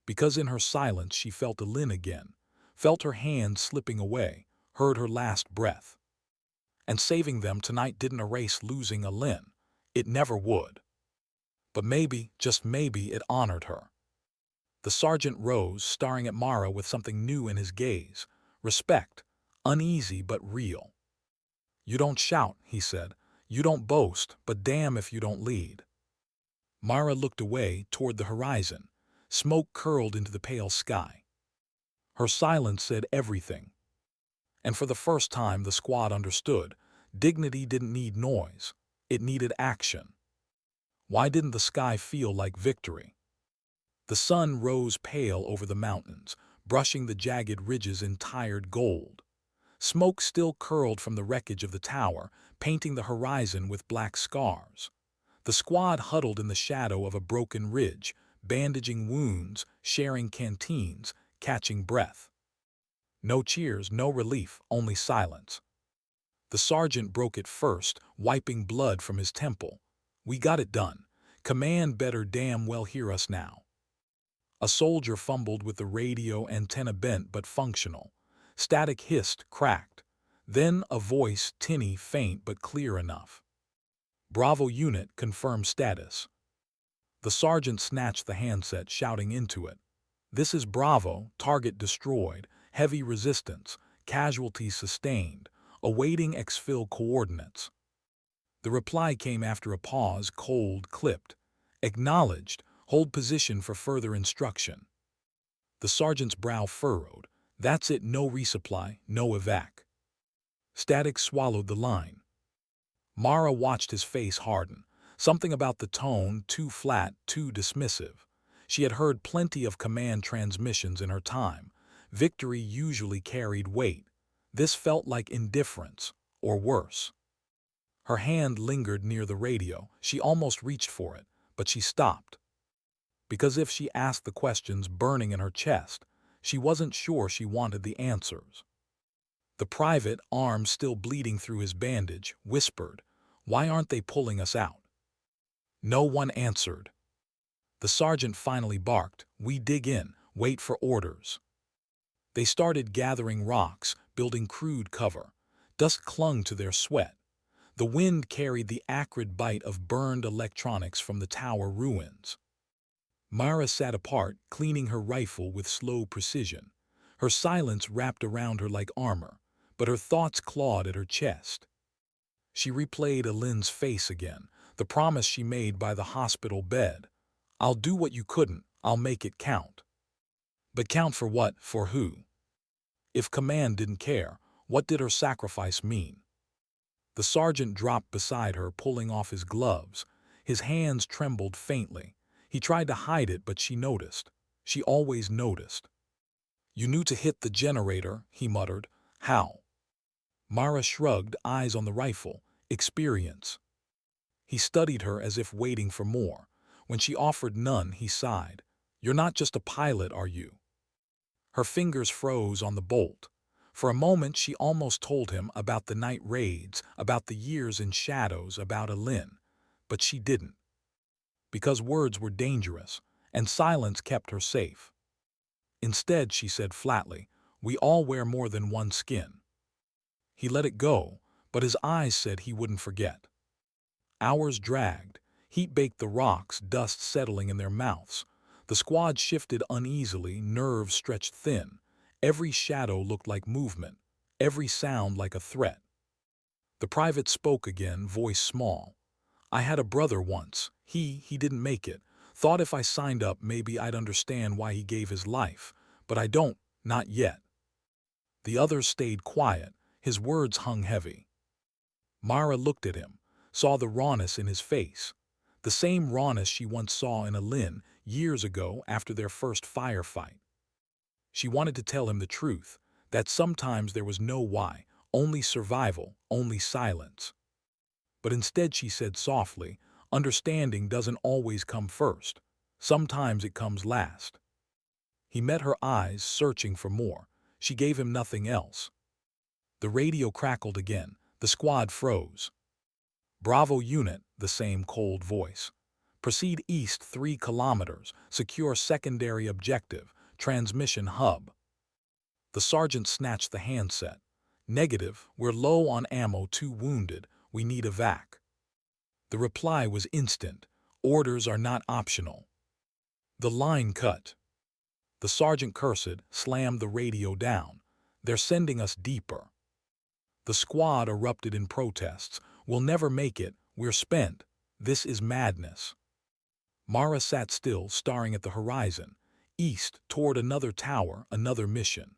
Because in her silence she felt Elin again, felt her hand slipping away, heard her last breath. And saving them tonight didn't erase losing Elin. It never would. But maybe, just maybe, it honored her. The sergeant rose, staring at Mara with something new in his gaze. Respect, uneasy but real. "You don't shout," he said. "You don't boast, but damn if you don't lead." Mara looked away, toward the horizon. Smoke curled into the pale sky. Her silence said everything. And for the first time the squad understood. Dignity didn't need noise. It needed action. Why didn't the sky feel like victory? The sun rose pale over the mountains, brushing the jagged ridges in tired gold. Smoke still curled from the wreckage of the tower, painting the horizon with black scars. The squad huddled in the shadow of a broken ridge, bandaging wounds, sharing canteens, catching breath. No cheers, no relief, only silence. The sergeant broke it first, wiping blood from his temple. "We got it done. Command better damn well hear us now." A soldier fumbled with the radio, antenna bent but functional. Static hissed, cracked. Then a voice, tinny, faint but clear enough. "Bravo unit, confirm status." The sergeant snatched the handset, shouting into it. "This is Bravo, target destroyed, heavy resistance, casualties sustained, awaiting exfil coordinates." The reply came after a pause, cold, clipped. "Acknowledged, hold position for further instruction." The sergeant's brow furrowed. "That's it, no resupply, no evac." Static swallowed the line. Mara watched his face harden. Something about the tone, too flat, too dismissive. She had heard plenty of command transmissions in her time. Victory usually carried weight. This felt like indifference, or worse. Her hand lingered near the radio. She almost reached for it, but she stopped. Because if she asked the questions burning in her chest, she wasn't sure she wanted the answers. The private, arm still bleeding through his bandage, whispered, "Why aren't they pulling us out?" No one answered. The sergeant finally barked, "We dig in, wait for orders." They started gathering rocks, building crude cover. Dust clung to their sweat. The wind carried the acrid bite of burned electronics from the tower ruins. Mara sat apart, cleaning her rifle with slow precision. Her silence wrapped around her like armor, but her thoughts clawed at her chest. She replayed Elin's face again, the promise she made by the hospital bed. "I'll do what you couldn't, I'll make it count." But count for what, for who? If command didn't care, what did her sacrifice mean? The sergeant dropped beside her, pulling off his gloves. His hands trembled faintly. He tried to hide it, but she noticed. She always noticed. "You knew to hit the generator," he muttered. "How?" Mara shrugged, eyes on the rifle. "Experience." He studied her as if waiting for more. When she offered none, he sighed. "You're not just a pilot, are you?" Her fingers froze on the bolt. For a moment she almost told him about the night raids, about the years in shadows, about Elin. But she didn't. Because words were dangerous, and silence kept her safe. Instead, she said flatly, "We all wear more than one skin." He let it go, but his eyes said he wouldn't forget. Hours dragged. Heat baked the rocks, dust settling in their mouths. The squad shifted uneasily, nerves stretched thin. Every shadow looked like movement, every sound like a threat. The private spoke again, voice small. "I had a brother once. He didn't make it. Thought if I signed up maybe I'd understand why he gave his life, but I don't, not yet. The others stayed quiet, his words hung heavy. Mara looked at him, saw the rawness in his face, the same rawness she once saw in Elin years ago after their first firefight. She wanted to tell him the truth, that sometimes there was no why, only survival, only silence. But instead she said softly, understanding doesn't always come first. Sometimes it comes last. He met her eyes, searching for more. She gave him nothing else. The radio crackled again. The squad froze. Bravo unit, the same cold voice. Proceed east 3 kilometers. Secure secondary objective. Transmission hub. The sergeant snatched the handset. Negative, we're low on ammo, 2 wounded. We need evac. The reply was instant. Orders are not optional. The line cut. The sergeant cursed, slammed the radio down. They're sending us deeper. The squad erupted in protests. We'll never make it. We're spent. This is madness. Mara sat still, staring at the horizon. East, toward another tower, another mission.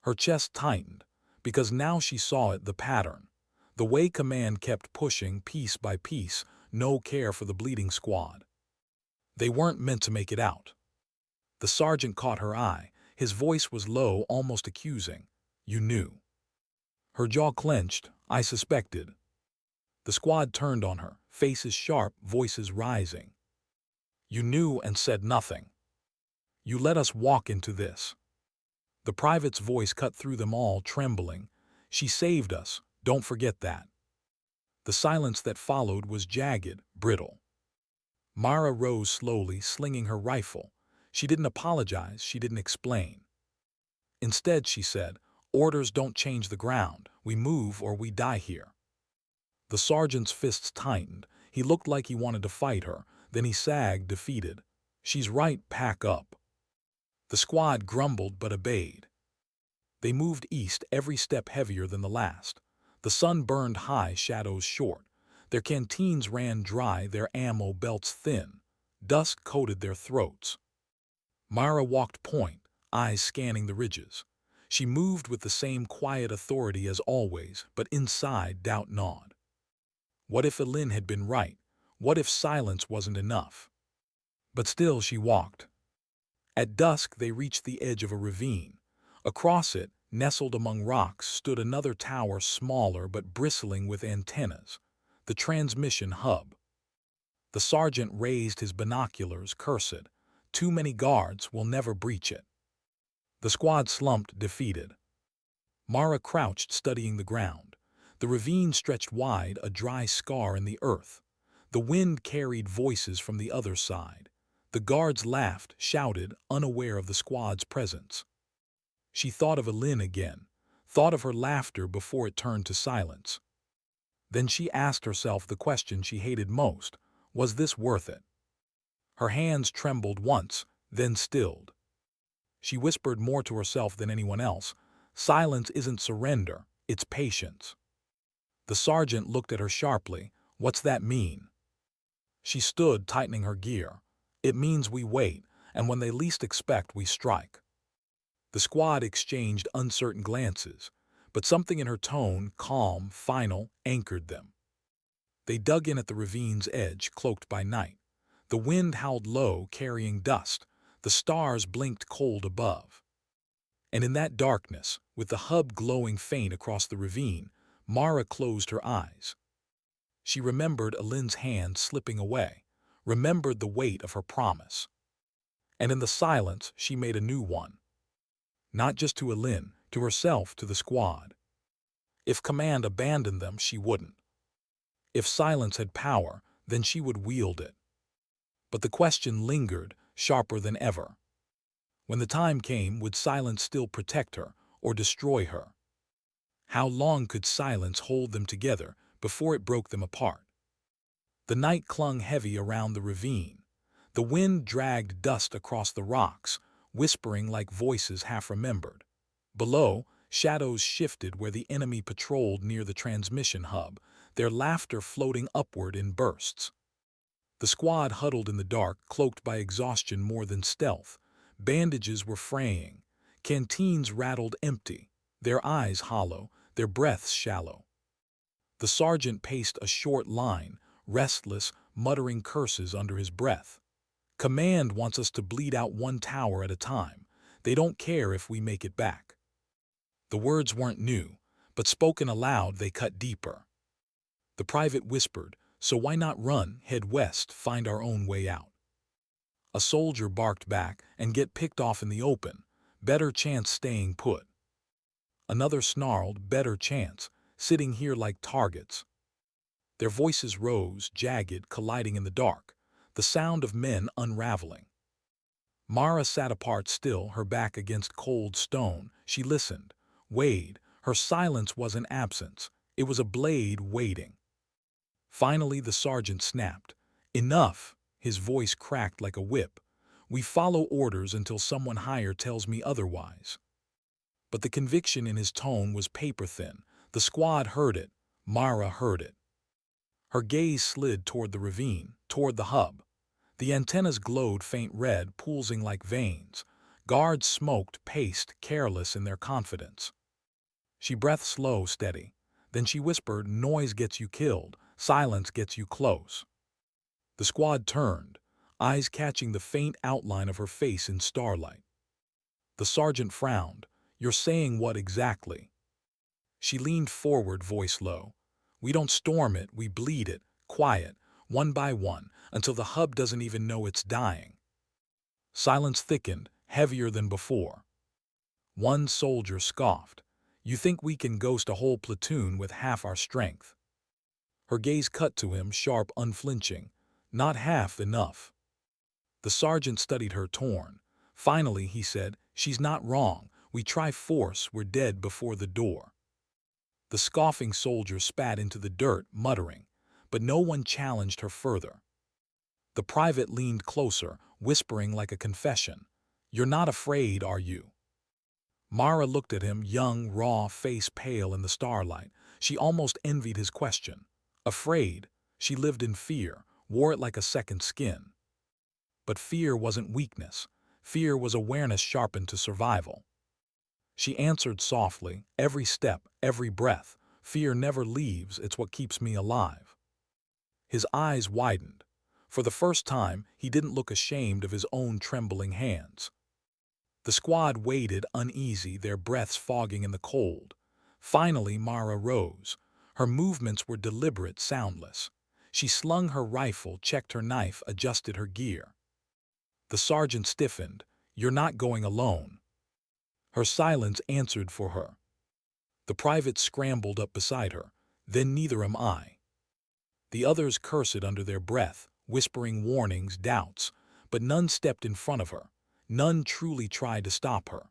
Her chest tightened, because now she saw it, the pattern. The way command kept pushing, piece by piece, no care for the bleeding squad. They weren't meant to make it out. The sergeant caught her eye. His voice was low, almost accusing. You knew. Her jaw clenched. I suspected. The squad turned on her, faces sharp, voices rising. You knew and said nothing. You let us walk into this. The private's voice cut through them all, trembling. She saved us, don't forget that. The silence that followed was jagged, brittle. Mara rose slowly, slinging her rifle. She didn't apologize, she didn't explain. Instead, she said, orders don't change the ground. We move or we die here. The sergeant's fists tightened. He looked like he wanted to fight her. Then he sagged, defeated. She's right, pack up. The squad grumbled but obeyed. They moved east, every step heavier than the last. The sun burned high, shadows short. Their canteens ran dry, their ammo belts thin. Dust coated their throats. Mara walked point, eyes scanning the ridges. She moved with the same quiet authority as always, but inside doubt gnawed. What if Elin had been right? What if silence wasn't enough? But still she walked. At dusk they reached the edge of a ravine. Across it, nestled among rocks, stood another tower, smaller but bristling with antennas. The transmission hub. The sergeant raised his binoculars, cursed. Too many guards, will never breach it. The squad slumped, defeated. Mara crouched, studying the ground. The ravine stretched wide, a dry scar in the earth. The wind carried voices from the other side. The guards laughed, shouted, unaware of the squad's presence. She thought of Elin again, thought of her laughter before it turned to silence. Then she asked herself the question she hated most, was this worth it? Her hands trembled once, then stilled. She whispered more to herself than anyone else, silence isn't surrender, it's patience. The sergeant looked at her sharply, what's that mean? She stood, tightening her gear. It means we wait, and when they least expect, we strike. The squad exchanged uncertain glances, but something in her tone, calm, final, anchored them. They dug in at the ravine's edge, cloaked by night. The wind howled low, carrying dust. The stars blinked cold above. And in that darkness, with the hub glowing faint across the ravine, Mara closed her eyes. She remembered Elin's hand slipping away, remembered the weight of her promise. And in the silence, she made a new one. Not just to Elin, to herself, to the squad. If command abandoned them, she wouldn't. If silence had power, then she would wield it. But the question lingered, sharper than ever. When the time came, would silence still protect her, or destroy her? How long could silence hold them together before it broke them apart? The night clung heavy around the ravine. The wind dragged dust across the rocks, whispering like voices half-remembered. Below, shadows shifted where the enemy patrolled near the transmission hub, their laughter floating upward in bursts. The squad huddled in the dark, cloaked by exhaustion more than stealth. Bandages were fraying. Canteens rattled empty, their eyes hollow, their breaths shallow. The sergeant paced a short line, restless, muttering curses under his breath. Command wants us to bleed out one tower at a time. They don't care if we make it back. The words weren't new, but spoken aloud they cut deeper. The private whispered, "So why not run, head west, find our own way out?" A soldier barked back, "And get picked off in the open. Better chance staying put." Another snarled, "Better chance, sitting here like targets." Their voices rose, jagged, colliding in the dark, the sound of men unraveling. Mara sat apart still, her back against cold stone. She listened, weighed. Her silence wasn't absence. It was a blade waiting. Finally the sergeant snapped. "Enough!" His voice cracked like a whip. "We follow orders until someone higher tells me otherwise." But the conviction in his tone was paper-thin. The squad heard it. Mara heard it. Her gaze slid toward the ravine, toward the hub. The antennas glowed faint red, pulsing like veins. Guards smoked, paced, careless in their confidence. She breathed slow, steady. Then she whispered, "Noise gets you killed. Silence gets you close." The squad turned, eyes catching the faint outline of her face in starlight. The sergeant frowned. "You're saying what exactly?" She leaned forward, voice low. "We don't storm it, we bleed it, quiet, one by one, until the hub doesn't even know it's dying." Silence thickened, heavier than before. One soldier scoffed. "You think we can ghost a whole platoon with half our strength?" Her gaze cut to him, sharp, unflinching. "Not half enough." The sergeant studied her, torn. Finally he said, "She's not wrong. We try force, we're dead before the door." The scoffing soldier spat into the dirt, muttering, but no one challenged her further. The private leaned closer, whispering like a confession. "You're not afraid, are you?" Mara looked at him, young, raw, face pale in the starlight. She almost envied his question. Afraid? She lived in fear, wore it like a second skin. But fear wasn't weakness. Fear was awareness sharpened to survival. She answered softly, "Every step, every breath. Fear never leaves, it's what keeps me alive." His eyes widened. For the first time, he didn't look ashamed of his own trembling hands. The squad waited, uneasy, their breaths fogging in the cold. Finally, Mara rose. Her movements were deliberate, soundless. She slung her rifle, checked her knife, adjusted her gear. The sergeant stiffened. "You're not going alone." Her silence answered for her. The private scrambled up beside her. "Then neither am I." The others cursed under their breath, whispering warnings, doubts, but none stepped in front of her. None truly tried to stop her.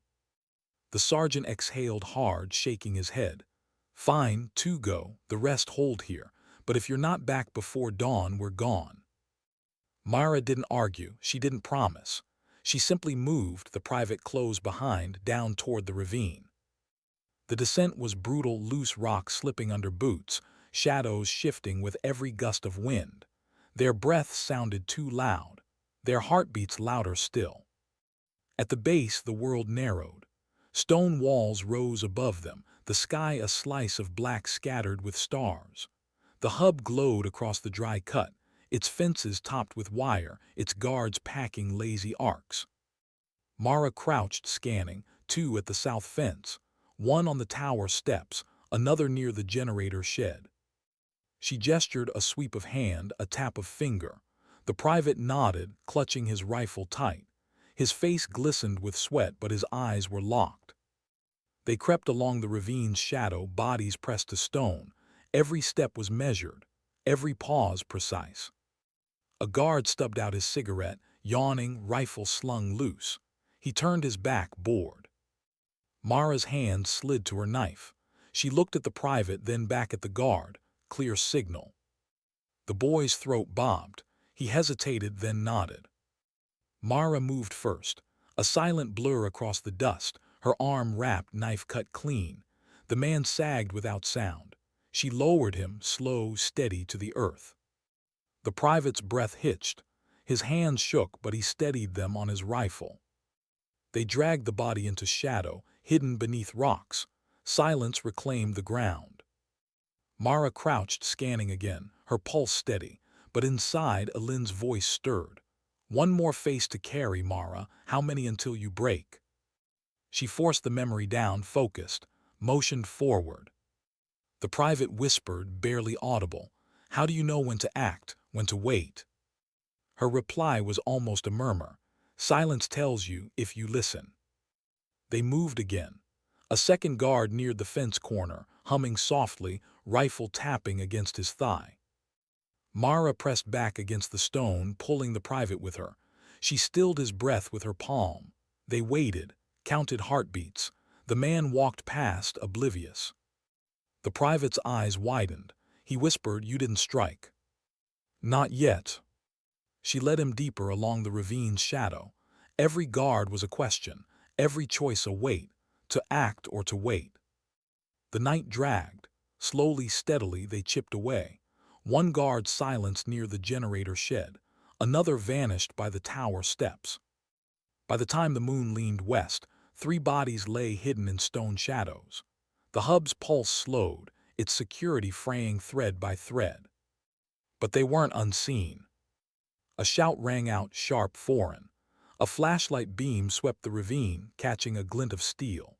The sergeant exhaled hard, shaking his head. "Fine, two go, the rest hold here, but if you're not back before dawn, we're gone." Mara didn't argue, she didn't promise. She simply moved, the private closed behind, down toward the ravine. The descent was brutal, loose rock slipping under boots, shadows shifting with every gust of wind. Their breaths sounded too loud, their heartbeats louder still. At the base, the world narrowed. Stone walls rose above them, the sky a slice of black scattered with stars. The hub glowed across the dry cut, its fences topped with wire, its guards packing lazy arcs. Mara crouched, scanning, two at the south fence, one on the tower steps, another near the generator shed. She gestured, a sweep of hand, a tap of finger. The private nodded, clutching his rifle tight. His face glistened with sweat, but his eyes were locked. They crept along the ravine's shadow, bodies pressed to stone. Every step was measured, every pause precise. A guard stubbed out his cigarette, yawning, rifle slung loose. He turned his back, bored. Mara's hand slid to her knife. She looked at the private, then back at the guard. Clear signal. The boy's throat bobbed. He hesitated, then nodded. Mara moved first, a silent blur across the dust, her arm wrapped, knife cut clean. The man sagged without sound. She lowered him, slow, steady, to the earth. The private's breath hitched. His hands shook, but he steadied them on his rifle. They dragged the body into shadow, hidden beneath rocks. Silence reclaimed the ground. Mara crouched, scanning again, her pulse steady, but inside Elin's voice stirred. "One more face to carry, Mara. How many until you break?" She forced the memory down, focused, motioned forward. The private whispered, barely audible, "How do you know when to act, when to wait?" Her reply was almost a murmur. "Silence tells you if you listen." They moved again. A second guard neared the fence corner, humming softly, rifle tapping against his thigh. Mara pressed back against the stone, pulling the private with her. She stilled his breath with her palm. They waited, counted heartbeats. The man walked past, oblivious. The private's eyes widened. He whispered, "You didn't strike." "Not yet." She led him deeper along the ravine's shadow. Every guard was a question, every choice a wait, to act or to wait. The night dragged. Slowly, steadily, they chipped away. One guard silenced near the generator shed. Another vanished by the tower steps. By the time the moon leaned west, 3 bodies lay hidden in stone shadows. The hub's pulse slowed, its security fraying thread by thread. But they weren't unseen. A shout rang out, sharp, foreign. A flashlight beam swept the ravine, catching a glint of steel.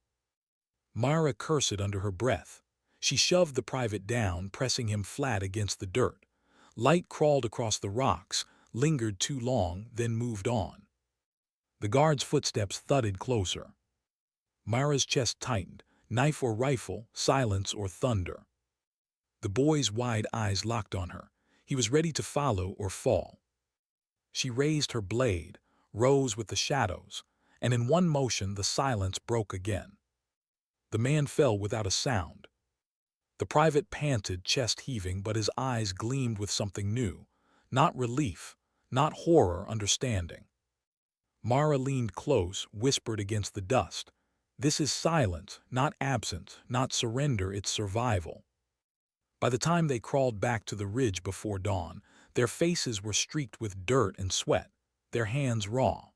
Mara cursed under her breath. She shoved the private down, pressing him flat against the dirt. Light crawled across the rocks, lingered too long, then moved on. The guard's footsteps thudded closer. Mara's chest tightened, knife or rifle, silence or thunder. The boy's wide eyes locked on her. He was ready to follow or fall. She raised her blade, rose with the shadows, and in one motion the silence broke again. The man fell without a sound. The private panted, chest heaving, but his eyes gleamed with something new. Not relief, not horror, understanding. Mara leaned close, whispered against the dust. "This is silence, not absence, not surrender, it's survival." By the time they crawled back to the ridge before dawn, their faces were streaked with dirt and sweat, their hands raw.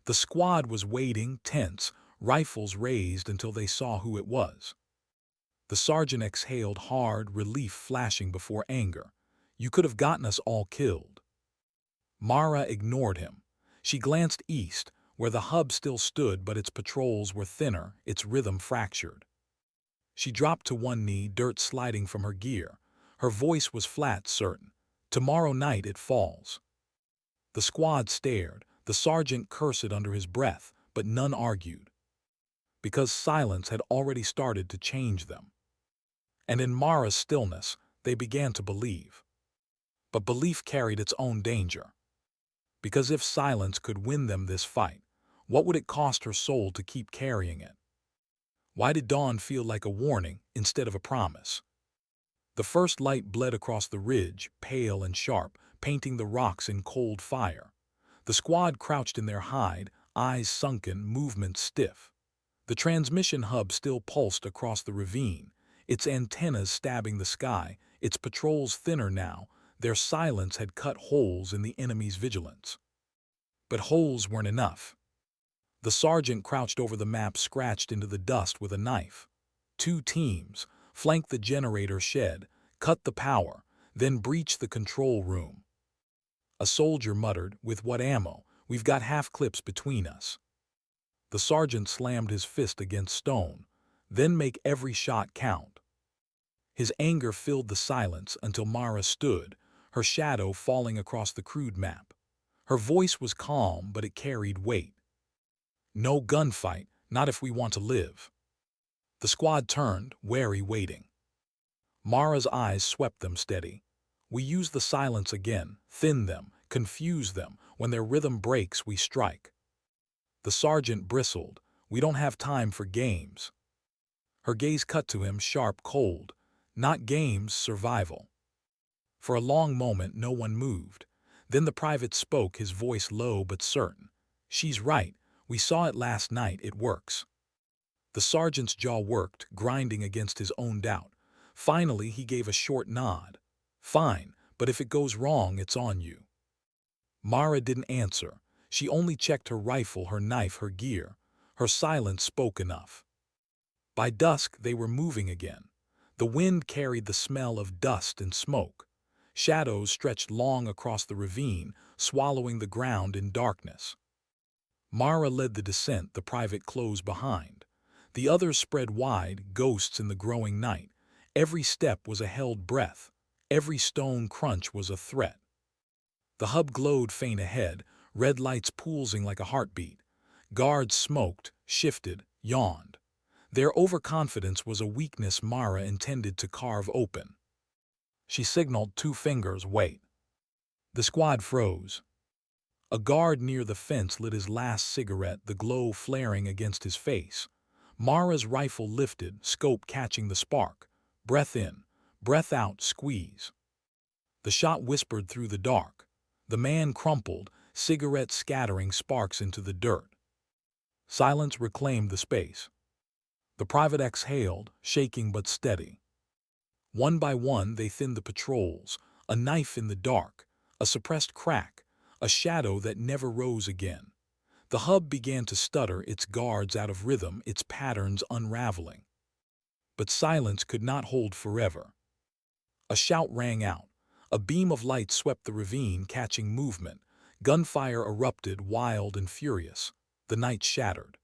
The squad was waiting, tense, rifles raised until they saw who it was. The sergeant exhaled hard, relief flashing before anger. "You could have gotten us all killed." Mara ignored him. She glanced east, where the hub still stood, but its patrols were thinner, its rhythm fractured. She dropped to one knee, dirt sliding from her gear. Her voice was flat, certain. "Tomorrow night it falls." The squad stared. The sergeant cursed under his breath, but none argued. Because silence had already started to change them. And in Mara's stillness, they began to believe. But belief carried its own danger. Because if silence could win them this fight, what would it cost her soul to keep carrying it? Why did dawn feel like a warning instead of a promise? The first light bled across the ridge, pale and sharp, painting the rocks in cold fire. The squad crouched in their hide, eyes sunken, movements stiff. The transmission hub still pulsed across the ravine, its antennas stabbing the sky, its patrols thinner now. Their silence had cut holes in the enemy's vigilance. But holes weren't enough. The sergeant crouched over the map, scratched into the dust with a knife. 2 teams, flanked the generator shed, cut the power, then breached the control room. A soldier muttered, "With what ammo? We've got half clips between us." The sergeant slammed his fist against stone. "Then make every shot count." His anger filled the silence until Mara stood, her shadow falling across the crude map. Her voice was calm, but it carried weight. "No gunfight, not if we want to live." The squad turned, wary, waiting. Mara's eyes swept them steady. "We use the silence again, thin them, confuse them. When their rhythm breaks, we strike." The sergeant bristled. "We don't have time for games." Her gaze cut to him, sharp, cold. "Not games, survival." For a long moment, no one moved. Then the private spoke, his voice low but certain. "She's right. We saw it last night. It works." The sergeant's jaw worked, grinding against his own doubt. Finally, he gave a short nod. "Fine, But if it goes wrong, it's on you." Mara didn't answer. She only checked her rifle, her knife, her gear. Her silence spoke enough. By dusk, they were moving again. The wind carried the smell of dust and smoke. Shadows stretched long across the ravine, swallowing the ground in darkness. Mara led the descent, the private close behind. The others spread wide, ghosts in the growing night. Every step was a held breath. Every stone crunch was a threat. The hub glowed faint ahead, red lights pulsing like a heartbeat. Guards smoked, shifted, yawned. Their overconfidence was a weakness Mara intended to carve open. She signaled, 2 fingers, wait. The squad froze. A guard near the fence lit his last cigarette, the glow flaring against his face. Mara's rifle lifted, scope catching the spark. Breath in, breath out, squeeze. The shot whispered through the dark. The man crumpled, cigarette scattering sparks into the dirt. Silence reclaimed the space. The private exhaled, shaking but steady. One by one they thinned the patrols, a knife in the dark, a suppressed crack, a shadow that never rose again. The hub began to stutter, its guards out of rhythm, its patterns unraveling. But silence could not hold forever. A shout rang out. A beam of light swept the ravine, catching movement. Gunfire erupted, wild and furious. The night shattered.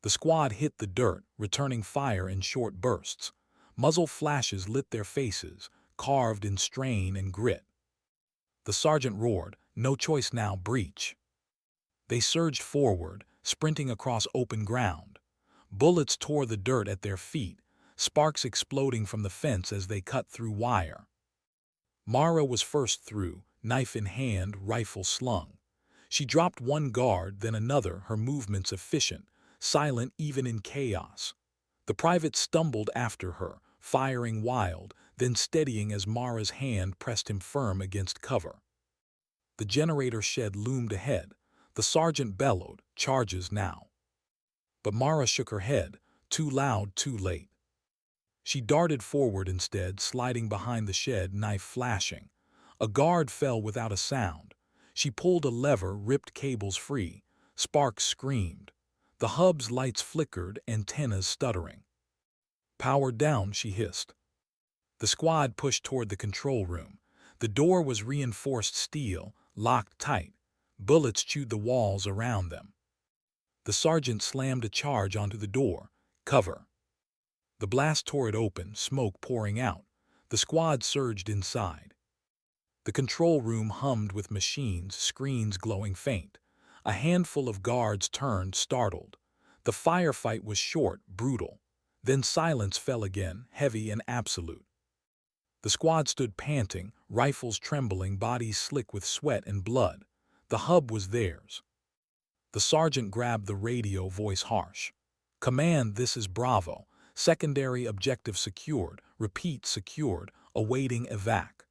The squad hit the dirt, returning fire in short bursts. Muzzle flashes lit their faces, carved in strain and grit. The sergeant roared, "No choice now, breach." They surged forward, sprinting across open ground. Bullets tore the dirt at their feet, sparks exploding from the fence as they cut through wire. Mara was first through, knife in hand, rifle slung. She dropped one guard, then another, her movements efficient, silent even in chaos. The private stumbled after her, firing wild, then steadying as Mara's hand pressed him firm against cover. The generator shed loomed ahead. The sergeant bellowed, "Charges now." But Mara shook her head, too loud, too late. She darted forward instead, sliding behind the shed, knife flashing. A guard fell without a sound. She pulled a lever, ripped cables free. Sparks screamed. The hub's lights flickered, antennas stuttering. "Power down," she hissed. The squad pushed toward the control room. The door was reinforced steel, locked tight. Bullets chewed the walls around them. The sergeant slammed a charge onto the door. "Cover." The blast tore it open, smoke pouring out. The squad surged inside. The control room hummed with machines, screens glowing faint. A handful of guards turned, startled. The firefight was short, brutal. Then silence fell again, heavy and absolute. The squad stood panting, rifles trembling, bodies slick with sweat and blood. The hub was theirs. The sergeant grabbed the radio, voice harsh. "Command, this is Bravo. Secondary objective secured. Repeat, secured. Awaiting evac."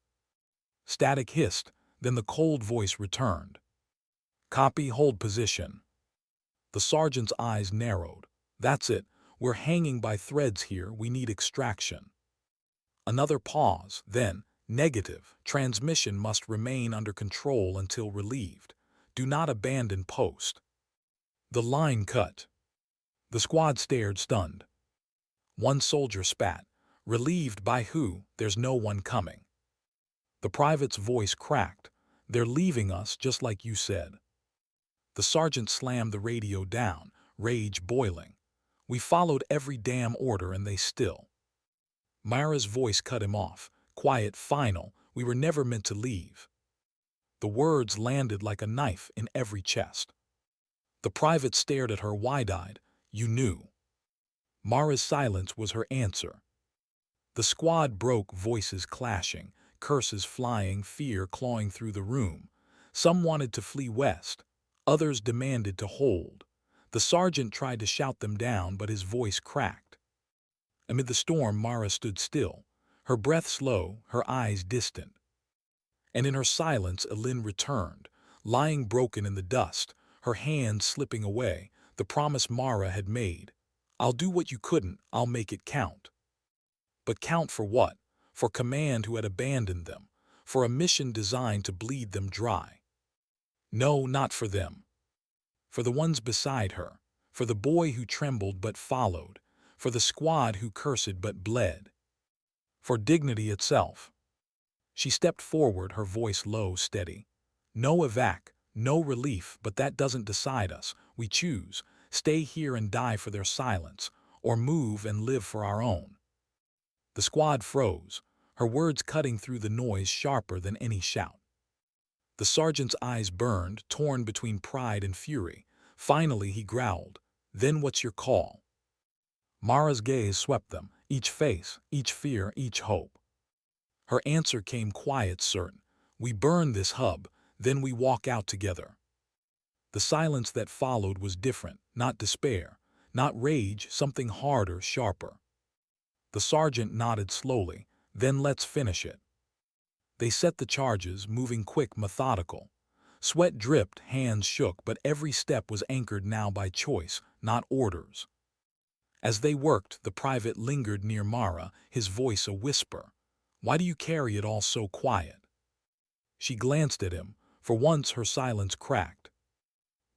Static hissed, then the cold voice returned. "Copy, hold position." The sergeant's eyes narrowed. "That's it. We're hanging by threads here. We need extraction." Another pause, then, "Negative. Transmission must remain under control until relieved. Do not abandon post." The line cut. The squad stared, stunned. One soldier spat. "Relieved by who? There's no one coming." The private's voice cracked. "They're leaving us, just like you said." The sergeant slammed the radio down, rage boiling. "We followed every damn order and they still." Mara's voice cut him off, quiet, final. "We were never meant to leave." The words landed like a knife in every chest. The private stared at her wide-eyed. "You knew." Mara's silence was her answer. The squad broke, voices clashing, curses flying, fear clawing through the room. Some wanted to flee west. Others demanded to hold. The sergeant tried to shout them down, but his voice cracked. Amid the storm, Mara stood still, her breath slow, her eyes distant. And in her silence, Elin returned, lying broken in the dust, her hands slipping away, the promise Mara had made. "I'll do what you couldn't, I'll make it count." But count for what? For command who had abandoned them, for a mission designed to bleed them dry. No, not for them. For the ones beside her, for the boy who trembled but followed, for the squad who cursed but bled, for dignity itself. She stepped forward, her voice low, steady. No evac, no relief, but that doesn't decide us. We choose, stay here and die for their silence, or move and live for our own. The squad froze, her words cutting through the noise sharper than any shout. The sergeant's eyes burned, torn between pride and fury. Finally he growled, "Then what's your call?" Mara's gaze swept them, each face, each fear, each hope. Her answer came quiet, certain. "We burn this hub, then we walk out together." The silence that followed was different, not despair, not rage, something harder, sharper. The sergeant nodded slowly, "Then let's finish it." They set the charges, moving quick, methodical. Sweat dripped, hands shook, but every step was anchored now by choice, not orders. As they worked, the private lingered near Mara, his voice a whisper. "Why do you carry it all so quiet?" She glanced at him. For once her silence cracked.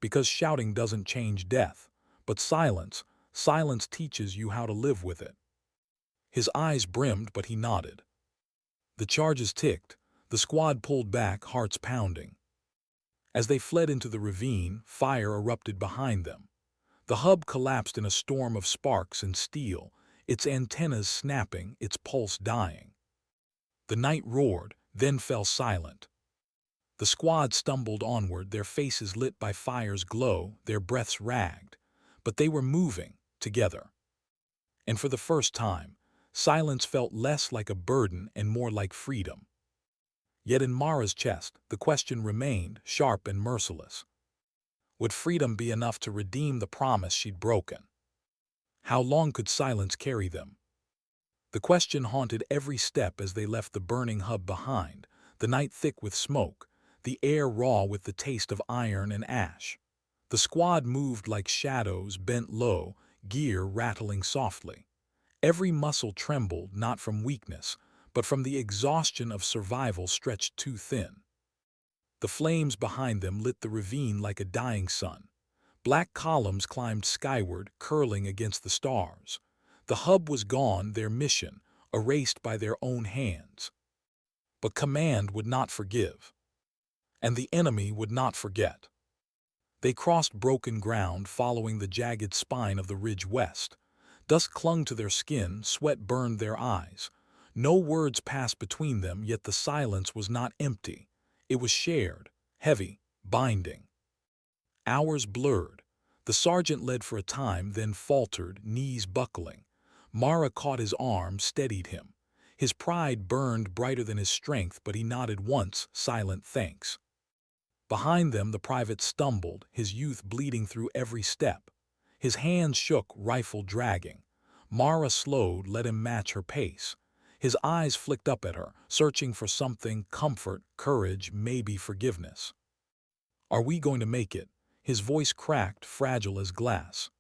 "Because shouting doesn't change death, but silence teaches you how to live with it." His eyes brimmed, but he nodded. The charges ticked. The squad pulled back, hearts pounding. As they fled into the ravine, fire erupted behind them. The hub collapsed in a storm of sparks and steel, its antennas snapping, its pulse dying. The night roared, then fell silent. The squad stumbled onward, their faces lit by fire's glow, their breaths ragged. But they were moving, together. And for the first time, silence felt less like a burden and more like freedom. Yet in Mara's chest, the question remained, sharp and merciless. Would freedom be enough to redeem the promise she'd broken? How long could silence carry them? The question haunted every step as they left the burning hub behind, the night thick with smoke, the air raw with the taste of iron and ash. The squad moved like shadows, bent low, gear rattling softly. Every muscle trembled, not from weakness, but from the exhaustion of survival stretched too thin. The flames behind them lit the ravine like a dying sun. Black columns climbed skyward, curling against the stars. The hub was gone, their mission, erased by their own hands. But command would not forgive. And the enemy would not forget. They crossed broken ground, following the jagged spine of the ridge west. Dust clung to their skin, sweat burned their eyes. No words passed between them, yet the silence was not empty. It was shared, heavy, binding. Hours blurred. The sergeant led for a time, then faltered, knees buckling. Mara caught his arm, steadied him. His pride burned brighter than his strength, but he nodded once, silent thanks. Behind them the private stumbled, his youth bleeding through every step. His hands shook, rifle dragging. Mara slowed, let him match her pace. His eyes flicked up at her, searching for something, comfort, courage, maybe forgiveness. "Are we going to make it?" His voice cracked, fragile as glass.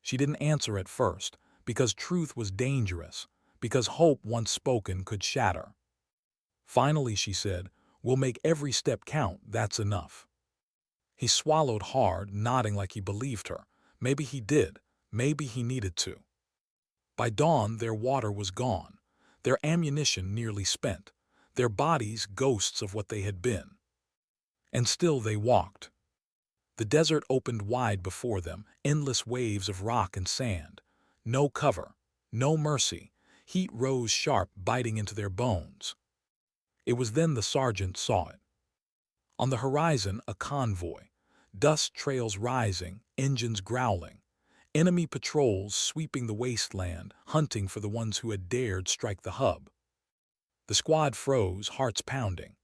She didn't answer at first, because truth was dangerous, because hope once spoken could shatter. Finally she said, "We'll make every step count, that's enough." He swallowed hard, nodding like he believed her. Maybe he did, maybe he needed to. By dawn their water was gone, their ammunition nearly spent, their bodies ghosts of what they had been. And still they walked. The desert opened wide before them, endless waves of rock and sand. No cover, no mercy. Heat rose sharp, biting into their bones. It was then the sergeant saw it. On the horizon, a convoy. Dust trails rising, engines growling. Enemy patrols sweeping the wasteland, hunting for the ones who had dared strike the hub. The squad froze, hearts pounding.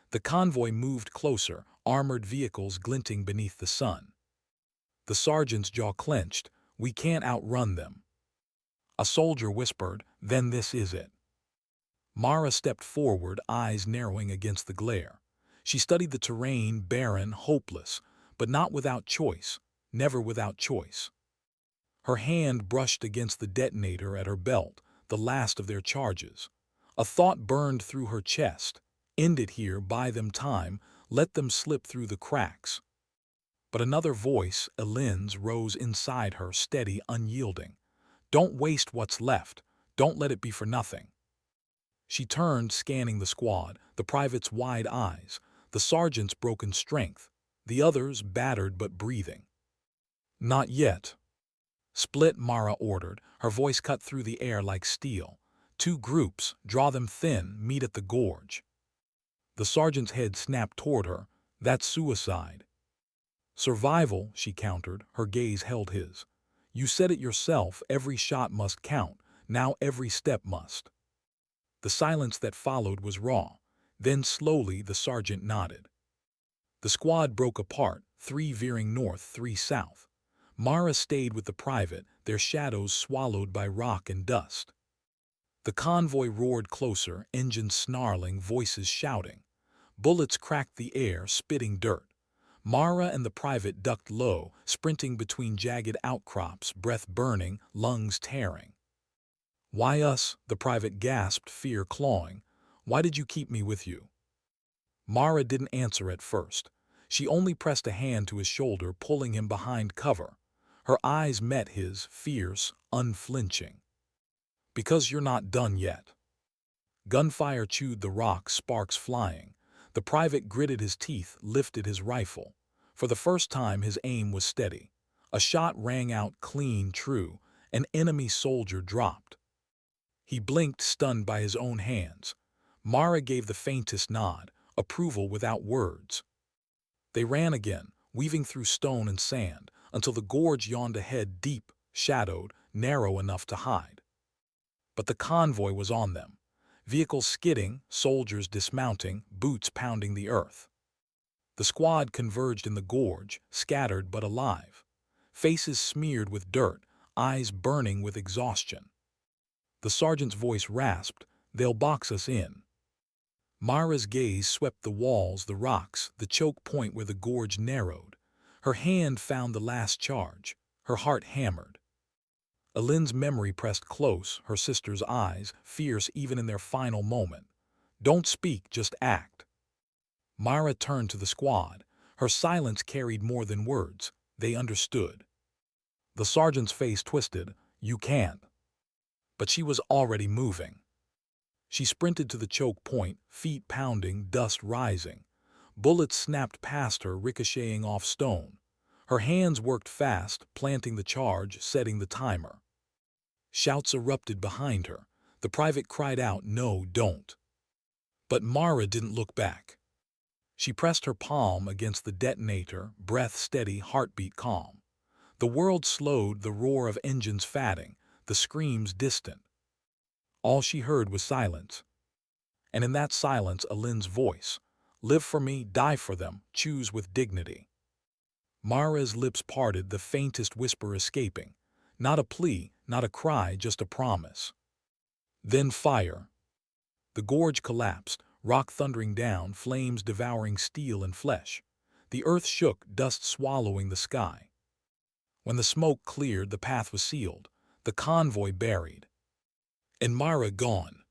The convoy moved closer, armored vehicles glinting beneath the sun. The sergeant's jaw clenched. "We can't outrun them." A soldier whispered, "Then this is it." Mara stepped forward, eyes narrowing against the glare. She studied the terrain, barren, hopeless, but not without choice, never without choice. Her hand brushed against the detonator at her belt, the last of their charges. A thought burned through her chest. End it here, buy them time, let them slip through the cracks. But another voice, Elin's, rose inside her, steady, unyielding. Don't waste what's left. Don't let it be for nothing. She turned, scanning the squad, the private's wide eyes, the sergeant's broken strength, the others battered but breathing. Not yet. Split, Mara ordered, her voice cut through the air like steel. 2 groups, draw them thin, meet at the gorge. The sergeant's head snapped toward her. That's suicide. Survival, she countered, her gaze held his. You said it yourself, every shot must count, now every step must. The silence that followed was raw. Then slowly the sergeant nodded. The squad broke apart, 3 veering north, 3 south. Mara stayed with the private, their shadows swallowed by rock and dust. The convoy roared closer, engines snarling, voices shouting. Bullets cracked the air, spitting dirt. Mara and the private ducked low, sprinting between jagged outcrops, breath burning, lungs tearing. Why us? The private gasped, fear clawing. Why did you keep me with you? Mara didn't answer at first. She only pressed a hand to his shoulder, pulling him behind cover. Her eyes met his, fierce, unflinching. Because you're not done yet. Gunfire chewed the rock, sparks flying. The private gritted his teeth, lifted his rifle. For the first time his aim was steady. A shot rang out clean, true. An enemy soldier dropped. He blinked, stunned by his own hands. Mara gave the faintest nod, approval without words. They ran again, weaving through stone and sand, until the gorge yawned ahead, deep, shadowed, narrow enough to hide. But the convoy was on them. Vehicles skidding, soldiers dismounting, boots pounding the earth. The squad converged in the gorge, scattered but alive. Faces smeared with dirt, eyes burning with exhaustion. The sergeant's voice rasped, "They'll box us in." Mara's gaze swept the walls, the rocks, the choke point where the gorge narrowed. Her hand found the last charge. Her heart hammered. Elin's memory pressed close, her sister's eyes, fierce even in their final moment. Don't speak, just act. Mara turned to the squad. Her silence carried more than words. They understood. The sergeant's face twisted. You can't. But she was already moving. She sprinted to the choke point, feet pounding, dust rising. Bullets snapped past her, ricocheting off stone. Her hands worked fast, planting the charge, setting the timer. Shouts erupted behind her. The private cried out, "No, don't." But Mara didn't look back. She pressed her palm against the detonator, breath steady, heartbeat calm. The world slowed, the roar of engines fatting, the screams distant. All she heard was silence. And in that silence, Elin's voice. Live for me, die for them, choose with dignity. Mara's lips parted, the faintest whisper escaping. Not a plea, not a cry, just a promise. Then fire. The gorge collapsed, rock thundering down, flames devouring steel and flesh. The earth shook, dust swallowing the sky. When the smoke cleared, the path was sealed, the convoy buried. And Mara gone.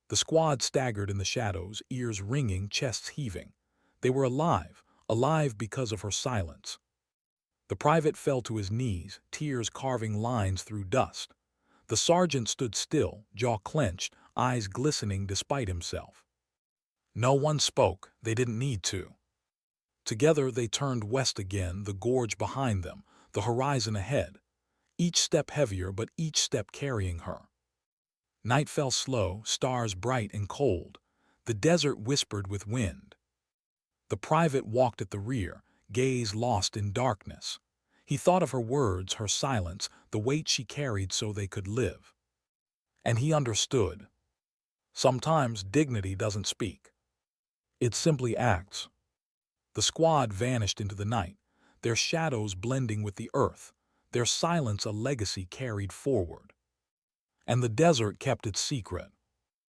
The squad staggered in the shadows, ears ringing, chests heaving. They were alive, alive because of her silence. The private fell to his knees, tears carving lines through dust. The sergeant stood still, jaw clenched, eyes glistening despite himself. No one spoke, they didn't need to. Together they turned west again, the gorge behind them, the horizon ahead. Each step heavier, but each step carrying her. Night fell slow, stars bright and cold. The desert whispered with wind. The private walked at the rear, gaze lost in darkness. He thought of her words, her silence, the weight she carried so they could live. And he understood. Sometimes dignity doesn't speak. It simply acts. The squad vanished into the night, their shadows blending with the earth, their silence a legacy carried forward. And the desert kept its secret.